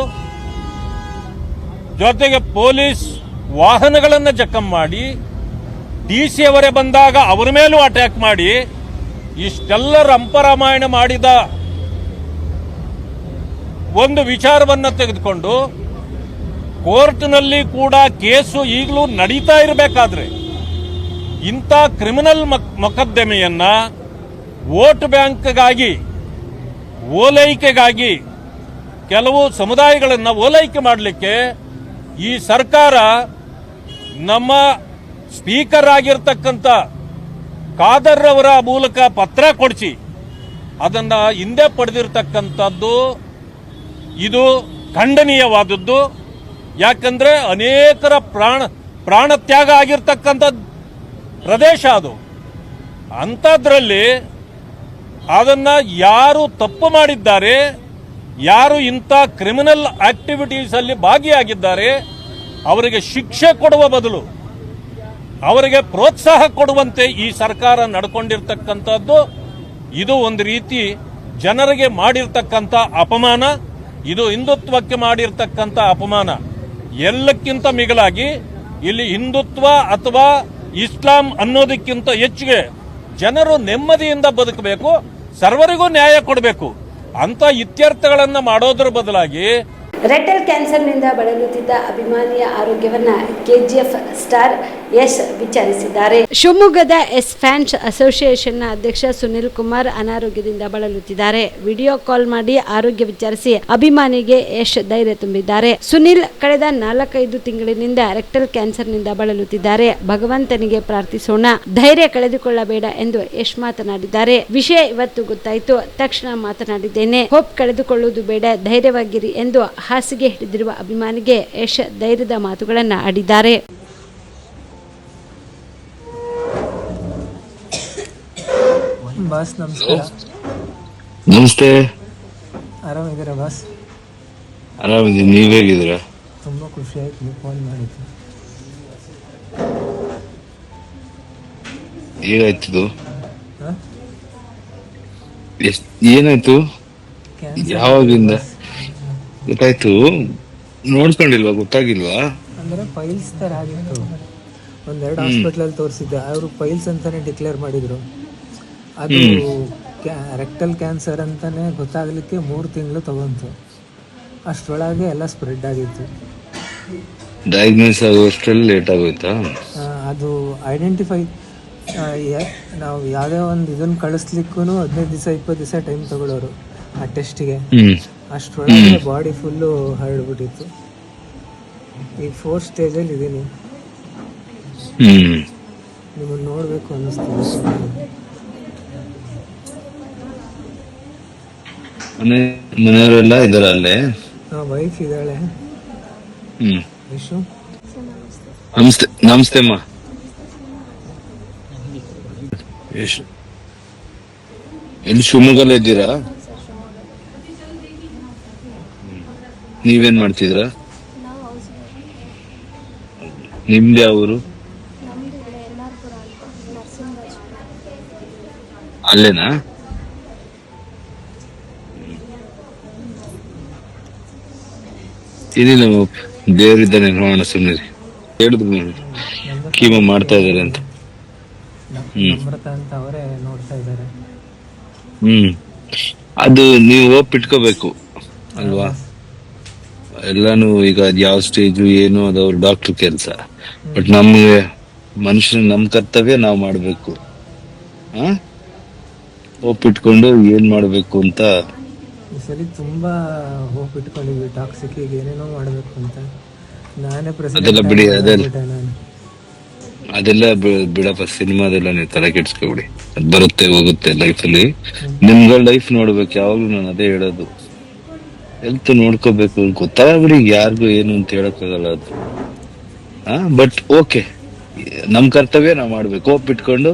ಜೊತೆಗೆ ಪೊಲೀಸ್ ವಾಹನಗಳನ್ನು ಜಖಂ ಮಾಡಿ, ಡಿಸಿ ಅವರೇ ಬಂದಾಗ ಅವರ ಮೇಲೂ ಅಟ್ಯಾಕ್ ಮಾಡಿ, ಇಷ್ಟೆಲ್ಲ ರಂಪರಾಮಾಯಣ ಮಾಡಿದ ಒಂದು ವಿಚಾರವನ್ನು ತೆಗೆದುಕೊಂಡು ಕೋರ್ಟ್ನಲ್ಲಿ ಕೂಡ ಕೇಸು ಈಗಲೂ ನಡೀತಾ ಇರಬೇಕಾದ್ರೆ ಇಂಥ ಕ್ರಿಮಿನಲ್ ಮೊಕದ್ದಮೆಯನ್ನ ವೋಟ್ ಬ್ಯಾಂಕ್ಗಾಗಿ, ಓಲೈಕೆಗಾಗಿ, ಕೆಲವು ಸಮುದಾಯಗಳನ್ನು ಓಲೈಕೆ ಮಾಡಲಿಕ್ಕೆ ಈ ಸರ್ಕಾರ ನಮ್ಮ ಸ್ಪೀಕರ್ ಆಗಿರ್ತಕ್ಕಂಥ ಖಾದರ್ ಅವರ ಮೂಲಕ ಪತ್ರ ಕೊಡಿಸಿ ಅದನ್ನ ಹಿಂದೆ ಪಡೆದಿರತಕ್ಕಂಥದ್ದು ಇದು ಖಂಡನೀಯವಾದದ್ದು. ಯಾಕಂದ್ರೆ ಅನೇಕರ ಪ್ರಾಣತ್ಯಾಗ ಆಗಿರ್ತಕ್ಕಂಥ ಪ್ರದೇಶ ಅದು. ಅಂಥದ್ರಲ್ಲಿ ಅದನ್ನ ಯಾರು ತಪ್ಪು ಮಾಡಿದ್ದಾರೆ, ಯಾರು ಇಂಥ ಕ್ರಿಮಿನಲ್ ಆಕ್ಟಿವಿಟೀಸ್ ಅಲ್ಲಿ ಭಾಗಿಯಾಗಿದ್ದಾರೆ, ಅವರಿಗೆ ಶಿಕ್ಷೆ ಕೊಡುವ ಬದಲು ಅವರಿಗೆ ಪ್ರೋತ್ಸಾಹ ಕೊಡುವಂತೆ ಈ ಸರ್ಕಾರ ನಡ್ಕೊಂಡಿರ್ತಕ್ಕಂಥದ್ದು ಇದು ಒಂದು ರೀತಿ ಜನರಿಗೆ ಮಾಡಿರ್ತಕ್ಕಂಥ ಅಪಮಾನ, ಇದು ಹಿಂದುತ್ವಕ್ಕೆ ಮಾಡಿರ್ತಕ್ಕಂಥ ಅಪಮಾನ. ಎಲ್ಲಕ್ಕಿಂತ ಮಿಗಿಲಾಗಿ ಇಲ್ಲಿ ಹಿಂದುತ್ವ ಅಥವಾ ಇಸ್ಲಾಂ ಅನ್ನೋದಕ್ಕಿಂತ ಹೆಚ್ಚಿಗೆ ಜನರು ನೆಮ್ಮದಿಯಿಂದ ಬದುಕಬೇಕು, ಸರ್ವರಿಗೂ ನ್ಯಾಯ ಕೊಡಬೇಕು ಅಂತ ಇತ್ಯರ್ಥಗಳನ್ನು ಮಾಡೋದ್ರ ಬದಲಾಗಿ ರೆಟಲ್ ಕ್ಯಾನ್ಸರ್ನಿಂದ ಬಳಲುತ್ತಿದ್ದ ಅಭಿಮಾನಿಯ ಆರೋಗ್ಯವನ್ನ ಕೆಜಿಎಫ್ ಸ್ಟಾರ್ ಯಶ್ ವಿಚಾರಿಸಿದ್ದಾರೆ. ಶಿವಮೊಗ್ಗದ ಎಸ್ ಫ್ಯಾನ್ಸ್ ಅಸೋಸಿಯೇಷನ್ನ ಅಧ್ಯಕ್ಷ ಸುನಿಲ್ ಕುಮಾರ್ ಅನಾರೋಗ್ಯದಿಂದ ಬಳಲುತ್ತಿದ್ದಾರೆ. ವಿಡಿಯೋ ಕಾಲ್ ಮಾಡಿ ಆರೋಗ್ಯ ವಿಚಾರಿಸಿ ಅಭಿಮಾನಿಗೆ ಯಶ್ ಧೈರ್ಯ ತುಂಬಿದ್ದಾರೆ. ಸುನಿಲ್ ಕಳೆದ 4-5 ತಿಂಗಳಿನಿಂದ ರೆಕ್ಟಲ್ ಕ್ಯಾನ್ಸರ್ನಿಂದ ಬಳಲುತ್ತಿದ್ದಾರೆ. ಭಗವಂತನಿಗೆ ಪ್ರಾರ್ಥಿಸೋಣ, ಧೈರ್ಯ ಕಳೆದುಕೊಳ್ಳಬೇಡ ಎಂದು ಯಶ್ ಮಾತನಾಡಿದ್ದಾರೆ. ವಿಷಯ ಇವತ್ತು ಗೊತ್ತಾಯಿತು, ತಕ್ಷಣ ಮಾತನಾಡಿದ್ದೇನೆ, ಹೋಪ್ ಕಳೆದುಕೊಳ್ಳುವುದು ಬೇಡ, ಧೈರ್ಯವಾಗಿರಿ ಎಂದು ಹಾಸಿಗೆ ಹಿಡಿದಿರುವ ಅಭಿಮಾನಿಗೆ ಯಶ್ ಧೈರ್ಯದ ಮಾತುಗಳನ್ನು ಆಡಿದ್ದಾರೆ. ಬಾಸ್ ನಮಸ್ಕಾರ. ನಮಸ್ತೆ. ಆರಾಮಿದ್ದೀರಾ ಬಾಸ್? ಆರಾಮಿದ್ದೀನಿ, ನೀವು ಹೇಗಿದ್ದೀರಾ? ತುಂಬ ಖುಷಿ ಆಯ್ತು ನೀವು ಫೋನ್ ಮಾಡಿದ್ದು. ಏನಾಯ್ತು? ಏನಾಯ್ತು? ಯಾವಾಗಿಂದ ಗೊತ್ತಾಯ್ತು? ನೋಡ್ಕೊಂಡಿಲ್ವಾ? ಗೊತ್ತಾಗಿಲ್ವಾ? ಅಂದರೆ ಫೈಲ್ಸ್ ಥರ ಆಗಿತ್ತು. ಒಂದೆರಡು ಹಾಸ್ಪಿಟ್ಲಲ್ಲಿ ತೋರಿಸಿದ್ದೆ, ಅವರು ಫೈಲ್ಸ್ ಅಂತಾನೆ ಡಿಕ್ಲೇರ್ ಮಾಡಿದರು. ಅದು ರೆಕ್ಟಲ್ ಕ್ಯಾನ್ಸರ್ ಅಂತಾನೆ ಗೊತ್ತಾಗಲಿಕ್ಕೆ 3 ತಿಂಗಳು ತಗೊಂತು. ಅಷ್ಟರೊಳಗೆ ಎಲ್ಲ ಸ್ಪ್ರೆಡ್ ಆಗಿತ್ತು. ಡಯಾಗ್ನೋಸ್ ಆಗುವಷ್ಟರಲ್ಲಿ ಲೇಟ್ ಆಗೋಯ್ತಾ? ಅದು ಐಡೆಂಟಿಫೈ ನಾವು ಯಾವುದೇ ಒಂದು ಇದನ್ನು ಕಳಿಸ್ಲಿಕ್ಕೂ 15 ದಿವಸ 20 ದಿವಸ ಟೈಮ್ ತಗೊಳ್ಳೋರು ಆ ಟೆಸ್ಟಿಗೆ. ಅಷ್ಟರೊಳಗೆ ಬಾಡಿ ಫುಲ್ಲು ಹರಡ್ಬಿಟ್ಟಿತ್ತು. ಈಗ 4th ಸ್ಟೇಜಲ್ಲಿ ಇದ್ದೀನಿ. ನಿಮ್ಮನ್ನು ನೋಡಬೇಕು ಅನ್ನಿಸ್ತಿದೆ. ಮನೆಯವರೆಲ್ಲ ಇದಾರೆ ಅಲ್ಲೇ? ವೈಫ್ ಇದ್ದಾಳೆ. ವಿಶು ನಮಸ್ತೆ. ನಮಸ್ತೆ ಅಮ್ಮ. ಎಲ್ಲಿ ಶಿವಮೊಗ್ಗಲ್ಲ ಇದ್ದೀರಾ? ನೀವೇನ್ ಮಾಡ್ತಿದ್ರ? ನಿಮ್ದು ಯಾವ ಊರು? ಅಲ್ಲೇನಾ? ಏನಿಲ್ಲ, ದೇವರಿದ್ದಾನೆ, ನೋಡೋಣ ಸುಮ್ಮನೆ. ಹೇಳಿದ್ರು ಕೀಮೋ ಮಾಡ್ತಾ ಇದಾರೆ ಅಂತ. ಅಮೃತ ಅಂತ ಅವರೇ ನೋಡ್ತಾ ಇದ್ದಾರೆ. ಅದು ನೀವು ಒಪ್ಪಿಟ್ಕೋಬೇಕು ಅಲ್ವಾ? ಎಲ್ಲಾನು ಈಗ ಯಾವ ಸ್ಟೇಜು ಏನು ಅದು ಅವ್ರ ಡಾಕ್ಟರ್ ಕೆಲಸ. ಬಟ್ ನಮ್ಗೆ ಮನುಷ್ಯನ ನಮ್ ಕರ್ತವ್ಯ ನಾವು ಮಾಡ್ಬೇಕು. ಒಪ್ಪಿಟ್ಕೊಂಡು ಏನ್ ಮಾಡ್ಬೇಕು ಅಂತ. ಈ ಸಲ ತುಂಬಾ ಹೋಪ್ ಇಟ್ಕೊಂಡಿದ್ವಿ ಟಾಕ್ಸಿಕ್ ಏನೇನೋ ಮಾಡ್ಬೇಕು ಅಂತ. ನಾನೇ ಅದೆಲ್ಲ ಬಿಡಿ, ಅದೆಲ್ಲ ಬಿಡಪ್ಪ. ಸಿನಿಮಾದೆಲ್ಲ ನೀವು ತಲೆ ಕೆಡ್ಸ್ಕೊಬಿಡಿ. ಅದ್ ಬರುತ್ತೆ ಹೋಗುತ್ತೆ ಲೈಫಲ್ಲಿ. ನಿಮ್ಗಳ ಲೈಫ್ ನೋಡ್ಬೇಕು ಯಾವಾಗ್ಲೂ. ನಾನು ಅದೇ ಹೇಳೋದು, ಹೆಲ್ತ್ ನೋಡ್ಕೋಬೇಕು. ಗೊತ್ತಾಗ್ಬಿಡಿ ಯಾರಿಗೂ ಏನು ಅಂತ ಹೇಳಕ್ಕಾಗಲ್ಲ ಅದು. ಬಟ್ ಓಕೆ, ನಮ್ ಕರ್ತವ್ಯ ನಾವ್ ಮಾಡ್ಬೇಕು. ಒಪ್ಪಿಟ್ಕೊಂಡು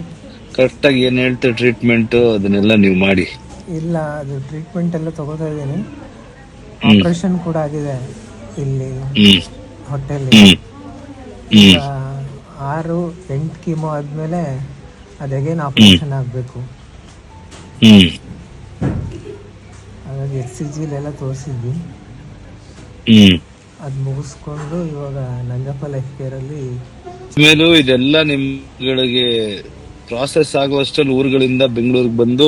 ಕರೆಕ್ಟ್ ಆಗಿ ಏನ್ ಹೇಳ್ತಾರೆ ಟ್ರೀಟ್ಮೆಂಟ್ ಅದನ್ನೆಲ್ಲ ನೀವು ಮಾಡಿ. ಇಲ್ಲ, ಅದು ಟ್ರೀಟ್ಮೆಂಟ್ ಎಲ್ಲ ತಗೋತಾ ಇದ್ದೀನಿ. ಆಪರೇಷನ್ ಕೂಡ ಆಗಿದೆ ಇಲ್ಲಿ ಹೊಟ್ಟೆಲಿ. 6-8 ಕೀಮೋ ಆದ್ಮೇಲೆ ಅದೇಗೇನು ಆಪರೇಷನ್ ಆಗ್ಬೇಕು. ಹಾಗಾಗಿ HCGಲೆಲ್ಲ ತೋರಿಸಿದ್ವಿ. ಅದ್ ಮುಗಿಸ್ಕೊಂಡು ಇವಾಗ ನಂಜಪ್ಪ ಲೈಫ್ ಕೇರ್ ಅಲ್ಲಿ ಮೇಲೂ ಇದೆಲ್ಲ ನಿಮ್ಗಳಿಗೆ ಪ್ರಾಸೆಸ್ ಆಗುವಷ್ಟರಲ್ಲಿ ಊರುಗಳಿಂದ ಬೆಂಗಳೂರಿಗೆ ಬಂದು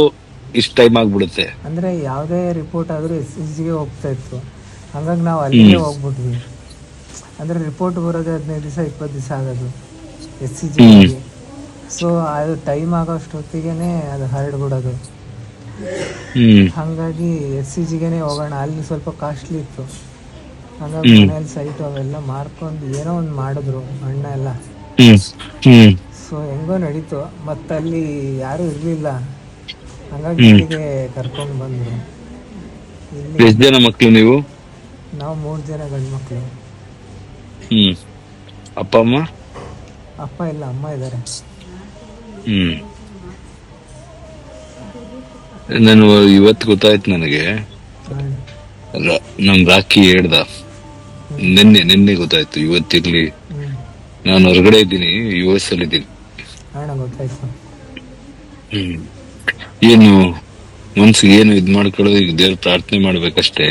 ಇಷ್ಟ ಟೈಮ್ ಆಗ್ಬಿಡುತ್ತೆ. ಅಂದ್ರೆ ಯಾವುದೇ ರಿಪೋರ್ಟ್ ಆದ್ರೂ HCGಗೆ ಹೋಗ್ತಾ ಇತ್ತು. ಹಂಗಾಗಿ ನಾವು ಅಲ್ಲಿಗೆ ಹೋಗ್ಬಿಟ್ವಿ. ಅಂದ್ರೆ ರಿಪೋರ್ಟ್ ಬರೋದೇ 15 ದಿವಸ 20 ದಿವಸ ಆಗೋದು HCG. ಸೊ ಅದು ಟೈಮ್ ಆಗೋಷ್ಟೊತ್ತಿಗೆನೆ ಅದು ಹರಡ್ಬಿಡೋದು. ಹಂಗಾಗಿ HCGಗೆನೆ ಹೋಗೋಣ, ಅಲ್ಲಿ ಸ್ವಲ್ಪ ಕಾಸ್ಟ್ಲಿ ಇತ್ತು. ಹಂಗಾಗಿ ಮನೇಲಿ ಸೈಟ್ ಅವೆಲ್ಲ ಮಾರ್ಕೊಂಡು ಏನೋ ಒಂದು ಮಾಡಿದ್ರು ಅಣ್ಣ ಎಲ್ಲ. ಸೊ ಹೆಂಗೋ ನಡೀತು. ಮತ್ತೆ ಅಲ್ಲಿ ಯಾರು ಇರ್ಲಿಲ್ಲ, ಹಂಗಾಗಿ ಇಲ್ಲಿಗೆ ಕರ್ಕೊಂಡು ಬಂದ್ರು. ಎಷ್ಟು ಜನ ಮಕ್ಕಳು ನೀವು? ನಾವು 3 ಜನ ಗಂಡು ಮಕ್ಕಳು. ಅಪ್ಪ ಅಮ್ಮ? ಅಪ್ಪ ಇಲ್ಲ, ಅಮ್ಮ ಇದ್ದಾರೆ. ನಾನು ಇವತ್ತು ಗೊತ್ತಾಯ್ತು ನನಗೆ. ನಮ್ ರಾಕಿ ಹೇಳ್ದ, ನಿನ್ನೆ ಗೊತ್ತಾಯ್ತು. ಇವತ್ತಿರ್ಲಿ, ನಾನು ಹೊರಗಡೆ ಇದ್ದೀನಿ, US ಅಲ್ಲಿ ಇದ್ದೀನಿ. ಗೊತ್ತಾಯ್ತು. ಏನು ಮನ್ಸಿಗೆ ಏನು ಇದ್ ಮಾಡ್ಕೊಳ್ಳೋದು, ಈಗ ದೇವ್ರ ಪ್ರಾರ್ಥನೆ ಮಾಡ್ಬೇಕಷ್ಟೇ.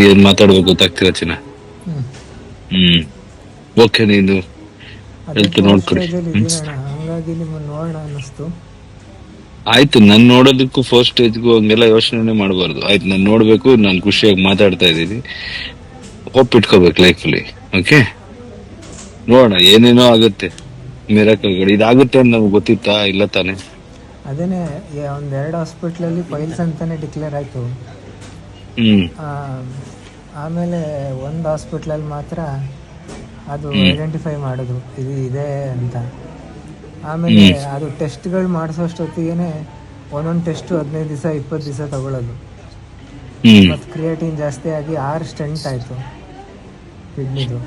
ಏನ್ ಮಾತಾಡ್ಬೇಕು ಗೊತ್ತಾಗ್ತಿರ ಚಿನ್ನ. ಓಕೆ, ನೀನು ಹೆಲ್ತ್ ನೋಡ್ಕೊಳ್ಳಿ. ಹಂಗಾಗಿ ನಿಮ್ಮನ್ನ ನೋಡೋಣ ಅನ್ನಿಸ್ತು. ಆಯ್ತು, ನನ್ ನೋಡೋದಕ್ಕೂ 4th ಸ್ಟೇಜ್ಗೂ ಹಂಗೆಲ್ಲ ಯೋಚನೆ ಮಾಡಬಾರ್ದು. ಆಯ್ತು, ನಾನು ನೋಡ್ಬೇಕು, ನಾನು ಖುಷಿಯಾಗಿ ಮಾತಾಡ್ತಾ ಇದ್ದೀನಿ. ಒಪ್ಪಿಟ್ಕೋಬೇಕು ಲೈಫಲ್ಲಿ. ಓಕೆ, ನೋಡೋಣ, ಏನೇನೋ ಆಗುತ್ತೆ ಮಿರಾಕಲ್ಗಳು. ಇದಾಗುತ್ತೆ ಅಂತ ನಮ್ಗೆ ಗೊತ್ತಿತ್ತಾ? ಇಲ್ಲ ತಾನೆ? ಅದೇನೆ, 1-2 ಹಾಸ್ಪಿಟ್ಲಲ್ಲಿ ಫೈಲ್ಸ್ ಅಂತಾನೆ ಡಿಕ್ಲೇರ್ ಆಯ್ತು. ಆಮೇಲೆ ಒಂದು ಹಾಸ್ಪಿಟ್ಲಲ್ಲಿ ಮಾತ್ರ ಅದು ಐಡೆಂಟಿಫೈ ಮಾಡಿದ್ರು ಇದು ಇದೆ ಅಂತ. ಆಮೇಲೆ ಅದು ಟೆಸ್ಟ್ಗಳು ಮಾಡಿಸೋಷ್ಟೊತ್ತಿಗೆ ಒಂದೊಂದು ಟೆಸ್ಟು 15 ದಿವಸ 20 ದಿವಸ ತಗೊಳ್ಳೋದು. ಮತ್ತು ಕ್ರಿಯೇಟಿನ್ ಜಾಸ್ತಿ ಆಗಿ 6 ಸ್ಟೆಂಟ್ ಆಯಿತು ಕಿಡ್ನಿದು.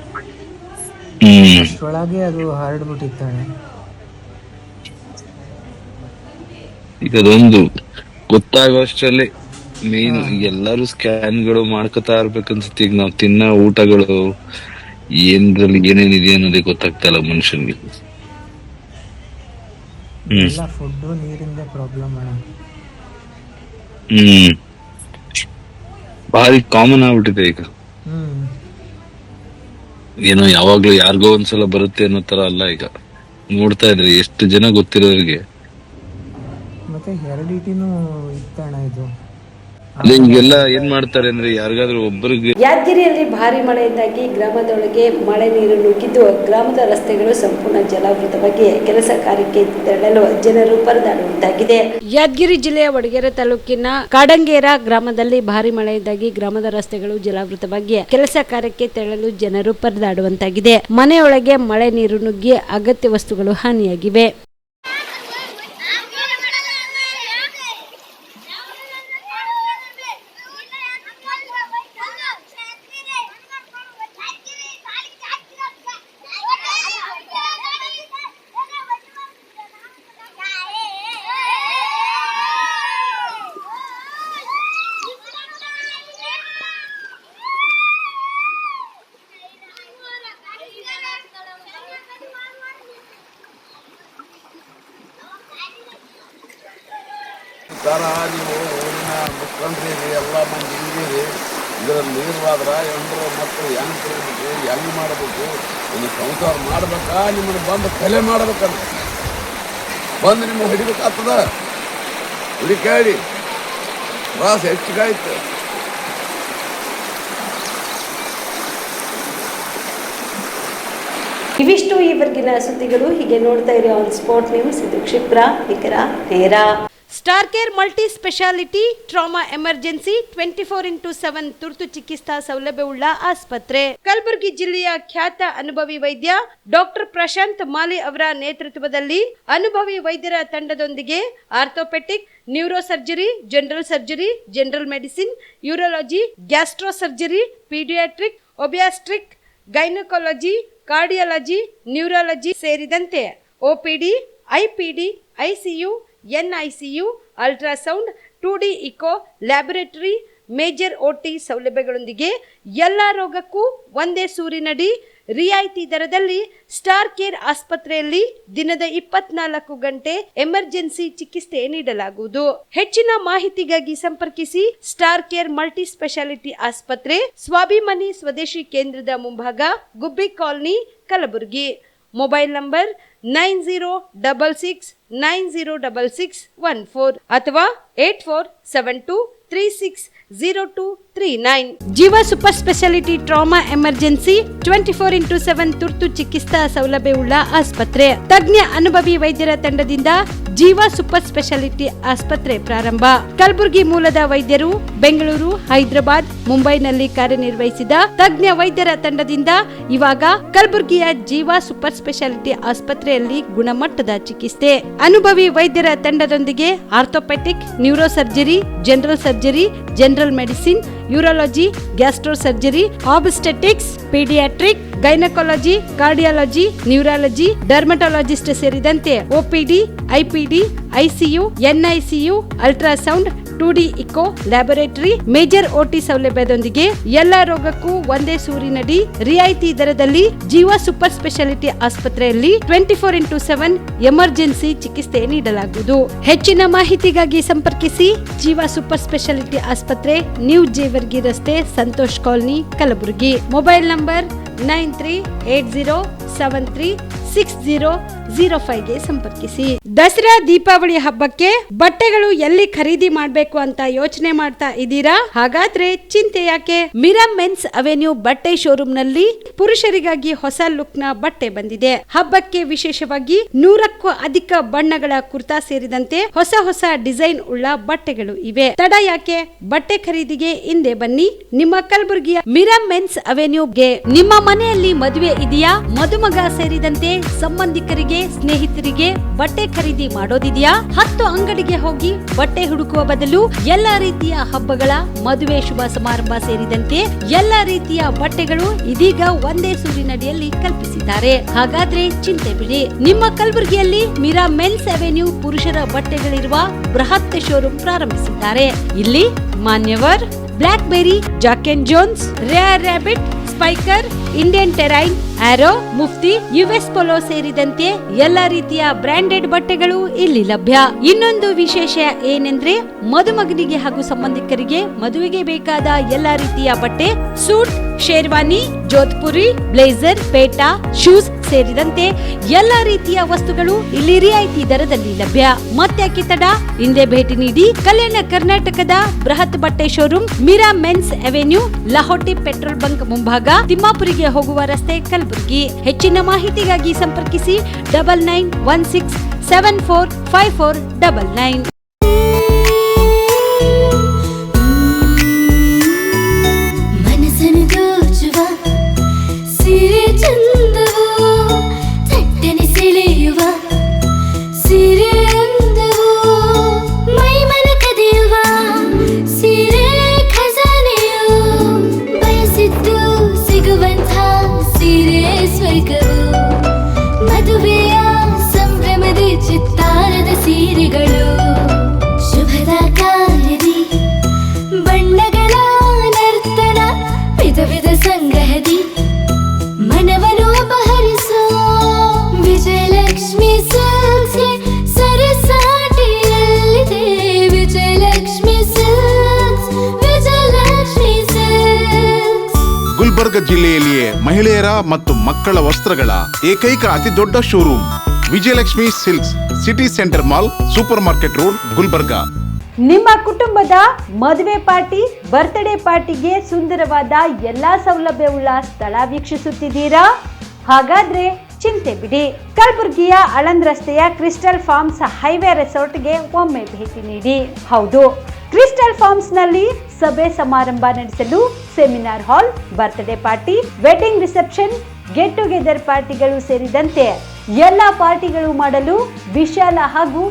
ಅಷ್ಟರೊಳಗೆ ಅದು ಹರಡ್ಬಿಟ್ಟಿತ್ತಾಳೆ. ಈಗ ಅದೊಂದು ಗೊತ್ತಾಗುವಷ್ಟರಲ್ಲಿ ಮೇನ್ ಎಲ್ಲರೂ ಸ್ಕ್ಯಾನ್ಗಳು ಮಾಡ್ಕೊತಾ ಇರ್ಬೇಕನ್ಸುತ್ತೆ. ಈಗ ನಾವು ತಿನ್ನೋ ಊಟಗಳು ಏನ್ರಲ್ಲಿ ಏನೇನಿದೆ ಅನ್ನೋದೇ ಗೊತ್ತಾಗ್ತಾ ಇಲ್ಲ ಮನುಷ್ಯನ್ಗೆ. ಎಲ್ಲ ಫುಡ್ಡು ನೀರಿಂದೇ ಪ್ರಾಬ್ಲಮ್ ಅಣ್ಣ. ಭಾರಿ ಕಾಮನ್ ಆಗ್ಬಿಟ್ಟಿದೆ ಈಗ. ಏನೋ ಯಾವಾಗ್ಲೂ ಯಾರಿಗೋ ಒಂದ್ಸಲ ಬರುತ್ತೆ ಅನ್ನೋ ತರ ಅಲ್ಲ ಈಗ. ನೋಡ್ತಾ ಇದ್ರೆ ಎಷ್ಟು ಜನ ಗೊತ್ತಿರೋರಿಗೆ ಮತ್ತೆ ಹೆರಿಡಿಟಿನೂ ಇತ್ತಣ್ಣ ಇದು. ಅಲ್ಲ ಈಗೆಲ್ಲ ಏನ್ ಮಾಡ್ತಾರೆ ಅಂದ್ರೆ ಯಾರಿಗಾದ್ರೂ ಒಬ್ಬರಿಗೆ. ಯಾದಗಿರಿಯಲ್ಲಿ ಭಾರಿ ಮಳೆಯಿಂದಾಗಿ ಗ್ರಾಮದೊಳಗೆ ಮಳೆ ನೀರು ನುಗ್ಗಿದ್ದು ಗ್ರಾಮದ ರಸ್ತೆಗಳು ಸಂಪೂರ್ಣ ಜಲಾವೃತವಾಗಿ ಕೆಲಸ ಕಾರ್ಯಕ್ಕೆ ತೆರಳಲು ಜನರು ಪರದಾಡುವಂತಾಗಿದೆ. ಯಾದಗಿರಿ ಜಿಲ್ಲೆಯ ವಡಗೇರ ತಾಲೂಕಿನ ಕಾಡಂಗೇರ ಗ್ರಾಮದಲ್ಲಿ ಭಾರಿ ಮಳೆಯಿಂದಾಗಿ ಗ್ರಾಮದ ರಸ್ತೆಗಳು ಜಲಾವೃತವಾಗಿ ಕೆಲಸ ಕಾರ್ಯಕ್ಕೆ ತೆರಳಲು ಜನರು ಪರದಾಡುವಂತಾಗಿದೆ. ಮನೆಯೊಳಗೆ ಮಳೆ ನೀರು ನುಗ್ಗಿ ಅಗತ್ಯ ವಸ್ತುಗಳು ಹಾನಿಯಾಗಿವೆ. ಸರ ನೀವು ಊರಿನ ಮುಖ್ಯಮಂತ್ರಿ ಎಲ್ಲ ಮಂದಿ ಇದ್ದೀರಿ, ಇದರಲ್ಲಿ ನೀರು ಆದ್ರೆ ಎಲ್ಲರೂ ಮಕ್ಕಳು ಹೆಂಗೆ ತಿರ್ಬೇಕು, ಹೆಂಗೆ ಮಾಡಬೇಕು, ಒಂದು ಸಂಸಾರ ಮಾಡ್ಬೇಕಾ ನಿಮ್ಮನ್ನು ಬಂದು ಕಲೆ ಮಾಡ್ಬೇಕಂತ ಬಂದು ನಿಮ್ಮನ್ನು ಹಿಡಿಬೇಕಾಗ್ತದ. ಹುಡುಕಾಡಿ ತ್ರಾಸ ಹೆಚ್ಚಿಗಾಯ್ತು. ಇವಿಷ್ಟು ಈವರೆಗಿನ ಸುದ್ದಿಗಳು. ಹೀಗೆ ನೋಡ್ತಾ ಇರೋ ಆನ್ ಸ್ಪಾಟ್ ನ್ಯೂಸ್. ಇದು ಕ್ಷಿಪ್ರ, ನಿಖರ, ನೇರ. Star care multi speciality trauma emergency 24x7 ತುರ್ತು ಚಿಕಿತ್ಸಾ ಸೌಲಭ್ಯವುಳ್ಳ ಆಸ್ಪತ್ರೆ. ಕಲಬುರಗಿ ಜಿಲ್ಲೆಯ ಖ್ಯಾತ ಅನುಭವಿ ವೈದ್ಯ ಡಾಕ್ಟರ್ ಪ್ರಶಾಂತ್ ಮಾಲಿ ಅವರ ನೇತೃತ್ವದಲ್ಲಿ ಅನುಭವಿ ವೈದ್ಯರ ತಂಡದೊಂದಿಗೆ orthopaedic, neuro surgery, general surgery, general medicine, urology, gastro surgery, paediatric, obstetric, gynaecology, cardiology, neurology ಸೇರಿದಂತೆ OPD, IPD, ICU, NICU, ultrasound, 2D echo, laboratory, major OT ಸೌಲಭ್ಯಗಳೊಂದಿಗೆ ಎಲ್ಲ ರೋಗಕ್ಕೂ ಒಂದೇ ಸೂರಿನಡಿ ರಿಯಾಯಿತಿ ದರದಲ್ಲಿ ಸ್ಟಾರ್ ಕೇರ್ ಆಸ್ಪತ್ರೆಯಲ್ಲಿ ದಿನದ 24 ಗಂಟೆ ಎಮರ್ಜೆನ್ಸಿ ಚಿಕಿತ್ಸೆ ನೀಡಲಾಗುವುದು. ಹೆಚ್ಚಿನ ಮಾಹಿತಿಗಾಗಿ ಸಂಪರ್ಕಿಸಿ ಸ್ಟಾರ್ ಕೇರ್ ಮಲ್ಟಿ ಸ್ಪೆಷಾಲಿಟಿ ಆಸ್ಪತ್ರೆ, ಸ್ವಾಭಿಮಾನಿ ಸ್ವದೇಶಿ ಕೇಂದ್ರದ ಮುಂಭಾಗ, ಗುಬ್ಬಿ ಕಾಲನಿ, ಕಲಬುರಗಿ. ಮೊಬೈಲ್ ನಂಬರ್ 9066906614 ಅಥವಾ 8472360239. ಜೀವ super speciality trauma emergency 24x7 ತುರ್ತು ಚಿಕಿತ್ಸಾ ಸೌಲಭ್ಯವುಳ್ಳ ಆಸ್ಪತ್ರೆ. ತಜ್ಞ ಅನುಭವಿ ವೈದ್ಯರ ತಂಡದಿಂದ ಜೀವ ಸೂಪರ್ ಸ್ಪೆಷಾಲಿಟಿ ಆಸ್ಪತ್ರೆ ಪ್ರಾರಂಭ. ಕಲಬುರಗಿ ಮೂಲದ ವೈದ್ಯರು ಬೆಂಗಳೂರು, ಹೈದರಾಬಾದ್, ಮುಂಬೈನಲ್ಲಿ ಕಾರ್ಯನಿರ್ವಹಿಸಿದ ತಜ್ಞ ವೈದ್ಯರ ತಂಡದಿಂದ ಇವಾಗ ಕಲಬುರಗಿಯ ಜೀವ ಸೂಪರ್ ಸ್ಪೆಷಾಲಿಟಿ ಆಸ್ಪತ್ರೆಯಲ್ಲಿ ಗುಣಮಟ್ಟದ ಚಿಕಿತ್ಸೆ. ಅನುಭವಿ ವೈದ್ಯರ ತಂಡದೊಂದಿಗೆ orthopaedic, neuro surgery, general surgery, general medicine, urology, gastro surgery, obstetrics, paediatric, gynaecology, cardiology, neurology, dermatologist ಸೇರಿದಂತೆ OPD, IPD, ICU, NICU, ultrasound, 2D echo, laboratory, major OT ಸೌಲಭ್ಯದೊಂದಿಗೆ ಎಲ್ಲ ರೋಗಕ್ಕೂ ಒಂದೇ ಸೂರಿನಡಿ ರಿಯಾಯಿತಿ ದರದಲ್ಲಿ ಜೀವ ಸೂಪರ್ ಸ್ಪೆಷಾಲಿಟಿ ಆಸ್ಪತ್ರೆಯಲ್ಲಿ 24x7 ಎಮರ್ಜೆನ್ಸಿ ಚಿಕಿತ್ಸೆ ನೀಡಲಾಗುವುದು. ಹೆಚ್ಚಿನ ಮಾಹಿತಿಗಾಗಿ ಸಂಪರ್ಕಿಸಿ ಜೀವ ಸೂಪರ್ ಸ್ಪೆಷಾಲಿಟಿ ಆಸ್ಪತ್ರೆ, ನ್ಯೂ ಜೇವರ್ಗಿ ರಸ್ತೆ, Santosh colony, Kalaburagi. Mobile number 9380736005ಗೆ ಸಂಪರ್ಕಿಸಿ. ದಸರಾ ದೀಪಾವಳಿ ಹಬ್ಬಕ್ಕೆ ಬಟ್ಟೆಗಳು ಎಲ್ಲಿ ಖರೀದಿ ಮಾಡಬೇಕು ಅಂತ ಯೋಚನೆ ಮಾಡ್ತಾ ಇದ್ದೀರಾ? ಹಾಗಾದ್ರೆ ಚಿಂತೆ ಯಾಕೆ? ಮಿರಾ ಮೆನ್ಸ್ ಅವೆನ್ಯೂ ಬಟ್ಟೆ ಶೋರೂಮ್ ನಲ್ಲಿ ಪುರುಷರಿಗಾಗಿ ಹೊಸ ಲುಕ್ ನ ಬಟ್ಟೆ ಬಂದಿದೆ. ಹಬ್ಬಕ್ಕೆ ವಿಶೇಷವಾಗಿ 100ಕ್ಕೂ ಅಧಿಕ ಬಣ್ಣಗಳ ಕುರ್ತಾ ಸೇರಿದಂತೆ ಹೊಸ ಹೊಸ ಡಿಸೈನ್ ಉಳ್ಳ ಬಟ್ಟೆಗಳು ಇವೆ. ತಡ ಯಾಕೆ? ಬಟ್ಟೆ ಖರೀದಿಗೆ ಹಿಂದೆ ಬನ್ನಿ ನಿಮ್ಮ ಕಲಬುರಗಿಯ ಮಿರಾ ಮೆನ್ಸ್ ಅವೆನ್ಯೂಗೆ. ನಿಮ್ಮ ಮನೆಯಲ್ಲಿ ಮದುವೆ ಇದೆಯಾ? ಮದುಮಗ ಮದುಮಗ ಸೇರಿದಂತೆ ಸಂಬಂಧಿಕರಿಗೆ ಸ್ನೇಹಿತರಿಗೆ ಬಟ್ಟೆ ಖರೀದಿ ಮಾಡೋದಿದೆಯಾ? 10 ಅಂಗಡಿಗೆ ಹೋಗಿ ಬಟ್ಟೆ ಹುಡುಕುವ ಬದಲು ಎಲ್ಲಾ ರೀತಿಯ ಹಬ್ಬಗಳ, ಮದುವೆ, ಶುಭ ಸಮಾರಂಭ ಸೇರಿದಂತೆ ಎಲ್ಲಾ ರೀತಿಯ ಬಟ್ಟೆಗಳು ಇದೀಗ ಒಂದೇ ಸೂರಿನಡಿಯಲ್ಲಿ ಕಲ್ಪಿಸಿದ್ದಾರೆ. ಹಾಗಾದ್ರೆ ಚಿಂತೆ ಬಿಡಿ, ನಿಮ್ಮ ಕಲಬುರಗಿಯಲ್ಲಿ ಮೀರಾ ಮೆನ್ಸ್ ಅವೆನ್ಯೂ ಪುರುಷರ ಬಟ್ಟೆಗಳಿರುವ ಬೃಹತ್ ಶೋರೂಮ್ ಪ್ರಾರಂಭಿಸಿದ್ದಾರೆ. ಇಲ್ಲಿ Manyavar, Blackberrys, Jack and Jones, Rare Rabbit, Spykar, Indian Terrain, Arrow, Mufti, US Polo ಸೇರಿದಂತೆ ಎಲ್ಲಾ ರೀತಿಯ ಬ್ರಾಂಡೆಡ್ ಬಟ್ಟೆಗಳು ಇಲ್ಲಿ ಲಭ್ಯ. ಇನ್ನೊಂದು ವಿಶೇಷ ಏನೆಂದ್ರೆ ಮದುಮಗನಿಗೆ ಹಾಗೂ ಸಂಬಂಧಿಕರಿಗೆ ಮದುವೆಗೆ ಬೇಕಾದ ಎಲ್ಲಾ ರೀತಿಯ ಬಟ್ಟೆ, ಸೂಟ್, ಶೇರ್ವಾನಿ, ಜೋಧ್ಪುರಿ, ಬ್ಲೇಸರ್, ಪೇಟಾ, ಶೂಸ್ ಸೇರಿದಂತೆ ಎಲ್ಲಾ ರೀತಿಯ ವಸ್ತುಗಳು ಇಲ್ಲಿ ರಿಯಾಯಿತಿ ದರದಲ್ಲಿ ಲಭ್ಯ. ಮತ್ತ್ಯಾಕೆ ತಡ, ಹಿಂದೆ ಭೇಟಿ ನೀಡಿ. ಕಲ್ಯಾಣ ಕರ್ನಾಟಕದ ಬೃಹತ್ ಬಟ್ಟೆ showroom Meera men's avenue, Lahoti petrol bunk ಮುಂಭಾಗ, ತಿಮ್ಮಾಪುರಿಗೆ ಹೋಗುವ ರಸ್ತೆ, ಕಲಬುರಗಿ. ಹೆಚ್ಚಿನ ಮಾಹಿತಿಗಾಗಿ ಸಂಪರ್ಕಿಸಿ 9916745499. ಮದುವೆಯ ಸಂಭ್ರಮದ ಚಿತ್ತಾರದ ಸೀರೆಗಳು, ಶುಭದ ಕಾರ್ಯದಿ ಬಣ್ಣಗಳ ನರ್ತನ, ವಿಧ ವಿಧ ಸಂಗ್ರಹದಿ ಮನವನ್ನು ಅಪಹರಿಸೋ ವಿಜಯಲಕ್ಷ್ಮಿ ಸಿಲ್ಕ್ಸ್ ಸರಸಾಟಿಯಲ್ಲಿದೆ. Vijayalakshmi silks, Vijayalakshmi silks. ಗುಲ್ಬರ್ಗ ಜಿಲ್ಲೆಯಲ್ಲಿಯೇ ಮಹಿಳೆಯರ ಮತ್ತು ಮಕ್ಕಳ ವಸ್ತ್ರಗಳ ಏಕೈಕ ಅತಿ ದೊಡ್ಡ showroom Vijayalakshmi silks, city centre mall, super market road, Gulbarga. ನಿಮ್ಮ ಕುಟುಂಬದ ಮದುವೆ ಪಾರ್ಟಿ, ಬರ್ತ್ಡೇ ಪಾರ್ಟಿಗೆ ಸುಂದರವಾದ ಎಲ್ಲಾ ಸೌಲಭ್ಯವುಳ್ಳ ಸ್ಥಳ ವೀಕ್ಷಿಸುತ್ತಿದ್ದೀರಾ? ಹಾಗಾದ್ರೆ ಚಿಂತೆ ಬಿಡಿ. ಕಲಬುರಗಿಯ ಆಳಂದ್ ರಸ್ತೆಯ ಕ್ರಿಸ್ಟಲ್ ಫಾರ್ಮ್ಸ್ ಹೈವೇ ರೆಸಾರ್ಟ್ಗೆ ಒಮ್ಮೆ ಭೇಟಿ ನೀಡಿ. ಹೌದು, ಕ್ರಿಸ್ಟಲ್ ಫಾರ್ಮ್ಸ್ ನಲ್ಲಿ ಸಭೆ ಸಮಾರಂಭ ನಡೆಸಲು seminar hall, birthday party, wedding reception, get together ಪಾರ್ಟಿಗಳು ಸೇರಿದಂತೆ ಎಲ್ಲ ಪಾರ್ಟಿಗಳು ಮಾಡಲು ವಿಶಾಲ ಹಾಗೂ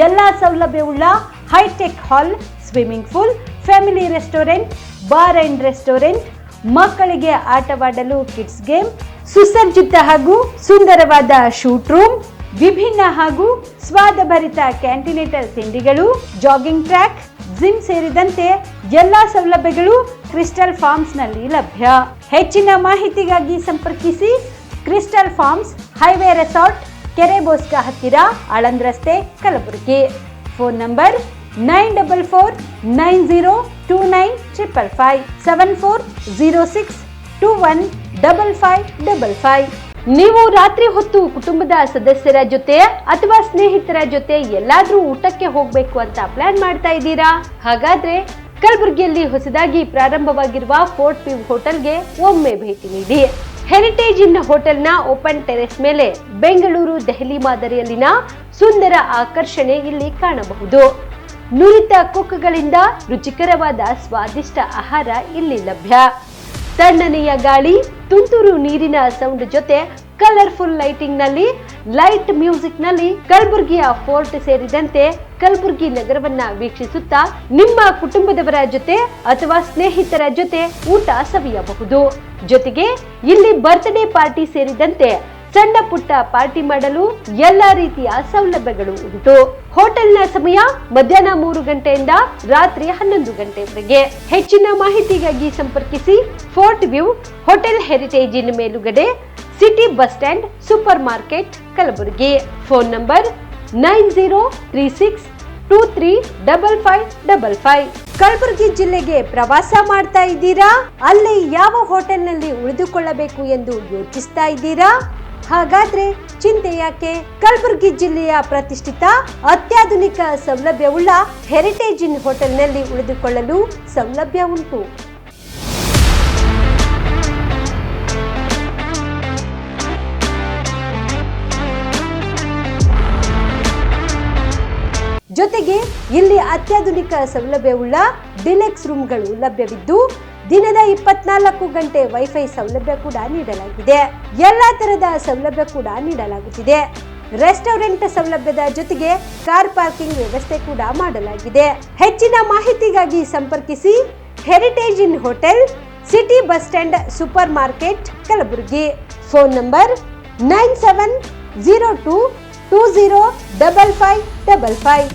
ಎಲ್ಲ ಸೌಲಭ್ಯವುಳ್ಳ hi-tech hall, swimming pool, family restaurant, bar and restaurant, ಮಕ್ಕಳಿಗೆ ಆಟವಾಡಲು ಕಿಡ್ಸ್ ಗೇಮ್, ಸುಸಜ್ಜಿತ ಹಾಗೂ ಸುಂದರವಾದ ಶೂಟ್ ರೂಮ್, ವಿಭಿನ್ನ ಹಾಗೂ ಸ್ವಾದಭರಿತ ಕ್ಯಾಂಟಿನೇಟರ್ ತಿಂಡಿಗಳು, ಜಾಗಿಂಗ್ ಟ್ರ್ಯಾಕ್, ಜಿಮ್ ಸೇರಿದಂತೆ ಎಲ್ಲಾ ಸೌಲಭ್ಯಗಳು ಕ್ರಿಸ್ಟಲ್ ಫಾರ್ಮ್ಸ್ ನಲ್ಲಿ ಲಭ್ಯ. ಹೆಚ್ಚಿನ ಮಾಹಿತಿಗಾಗಿ ಸಂಪರ್ಕಿಸಿ ಕ್ರಿಸ್ಟಲ್ ಫಾರ್ಮ್ಸ್ ಹೈವೇ ರೆಸಾರ್ಟ್, ಕೆರೆ ಬೋಸ್ಕ ಹತ್ತಿರ, ಆಳಂದ್ ರಸ್ತೆ, ಕಲಬುರಗಿ. Phone number 9490295555 7406215555. ನೀವು ರಾತ್ರಿ ಹೊತ್ತು ಕುಟುಂಬದ ಸದಸ್ಯರ ಜೊತೆ ಅಥವಾ ಸ್ನೇಹಿತರ ಜೊತೆ ಎಲ್ಲಾದ್ರೂ ಊಟಕ್ಕೆ ಹೋಗ್ಬೇಕು ಅಂತ ಪ್ಲಾನ್ ಮಾಡ್ತಾ ಇದ್ದೀರಾ? ಹಾಗಾದ್ರೆ ಕಲಬುರಗಿಯಲ್ಲಿ ಹೊಸದಾಗಿ ಪ್ರಾರಂಭವಾಗಿರುವ ಫೋರ್ಟ್ ವ್ಯೂ ಹೋಟೆಲ್ಗೆ ಒಮ್ಮೆ ಭೇಟಿ ನೀಡಿ. ಹೆರಿಟೇಜ್ ಇನ್ ಹೋಟೆಲ್ನ ಓಪನ್ ಟೆರೆಸ್ ಮೇಲೆ ಬೆಂಗಳೂರು, ದೆಹಲಿ ಮಾದರಿಯಲ್ಲಿನ ಸುಂದರ ಆಕರ್ಷಣೆ ಇಲ್ಲಿ ಕಾಣಬಹುದು. ನುರಿತ ಕುಕ್ಗಳಿಂದ ರುಚಿಕರವಾದ ಸ್ವಾದಿಷ್ಟ ಆಹಾರ ಇಲ್ಲಿ ಲಭ್ಯ. ತಣ್ಣನೆಯ ಗಾಳಿ, ತುಂತುರು ನೀರಿನ ಸೌಂಡ್ ಜೊತೆ ಕಲರ್ಫುಲ್ ಲೈಟಿಂಗ್ ನಲ್ಲಿ, ಲೈಟ್ ಮ್ಯೂಸಿಕ್ ನಲ್ಲಿ ಕಲಬುರಗಿಯ ಫೋರ್ಟ್ ಸೇರಿದಂತೆ ಕಲಬುರಗಿ ನಗರವನ್ನ ವೀಕ್ಷಿಸುತ್ತಾ ನಿಮ್ಮ ಕುಟುಂಬದವರ ಜೊತೆ ಅಥವಾ ಸ್ನೇಹಿತರ ಜೊತೆ ಊಟ ಸವಿಯಬಹುದು. ಜೊತೆಗೆ ಇಲ್ಲಿ ಬರ್ತ್ಡೇ ಪಾರ್ಟಿ ಸೇರಿದಂತೆ ಸಣ್ಣ ಪುಟ್ಟ ಪಾರ್ಟಿ ಮಾಡಲು ಎಲ್ಲಾ ರೀತಿಯ ಸೌಲಭ್ಯಗಳು ಉಂಟು. ಹೋಟೆಲ್ನ ಸಮಯ ಮಧ್ಯಾಹ್ನ 3 ಗಂಟೆಯಿಂದ ರಾತ್ರಿ 11 ಗಂಟೆವರೆಗೆ. ಹೆಚ್ಚಿನ ಮಾಹಿತಿಗಾಗಿ ಸಂಪರ್ಕಿಸಿ ಫೋರ್ಟ್ ವ್ಯೂ ಹೋಟೆಲ್, ಹೆರಿಟೇಜ್ ಇನ್ ಮೇಲುಗಡೆ, city bus stand, super market, Kalaburagi. Phone number 9036235555. Kalaburagi ಜಿಲ್ಲೆಗೆ ಪ್ರವಾಸ ಮಾಡ್ತಾ ಇದ್ದೀರಾ? ಅಲ್ಲಿ ಯಾವ ಹೋಟೆಲ್ನಲ್ಲಿ ಉಳಿದುಕೊಳ್ಳಬೇಕು ಎಂದು ಯೋಚಿಸ್ತಾ ಇದ್ದೀರಾ? ಹಾಗಾದ್ರೆ ಚಿಂತೆ ಯಾಕೆ? ಕಲಬುರಗಿ ಜಿಲ್ಲೆಯ ಪ್ರತಿಷ್ಠಿತ ಅತ್ಯಾಧುನಿಕ ಸೌಲಭ್ಯವುಳ್ಳ ಹೆರಿಟೇಜ್ ಇನ್ ಹೋಟೆಲ್ನಲ್ಲಿ ಉಳಿದುಕೊಳ್ಳಲು ಸೌಲಭ್ಯ ಉಂಟು. ಜೊತೆಗೆ ಇಲ್ಲಿ ಅತ್ಯಾಧುನಿಕ ಸೌಲಭ್ಯವುಳ್ಳ ಡಿಲೆಕ್ಸ್ ರೂಮ್ಗಳು ಲಭ್ಯವಿದ್ದು ದಿನದ 24 ಗಂಟೆ ವೈಫೈ ಸೌಲಭ್ಯ ಕೂಡ ನೀಡಲಾಗಿದೆ. ಎಲ್ಲಾ ತರದ ಸೌಲಭ್ಯ ಕೂಡ ನೀಡಲಾಗುತ್ತಿದೆ. ರೆಸ್ಟೋರೆಂಟ್ ಸೌಲಭ್ಯದ ಜೊತೆಗೆ ಕಾರ್ ಪಾರ್ಕಿಂಗ್ ವ್ಯವಸ್ಥೆ ಕೂಡ ಮಾಡಲಾಗಿದೆ. ಹೆಚ್ಚಿನ ಮಾಹಿತಿಗಾಗಿ ಸಂಪರ್ಕಿಸಿ heritage inn hotel, city bus stand, super market, Kalaburagi. Phone number 9702205555.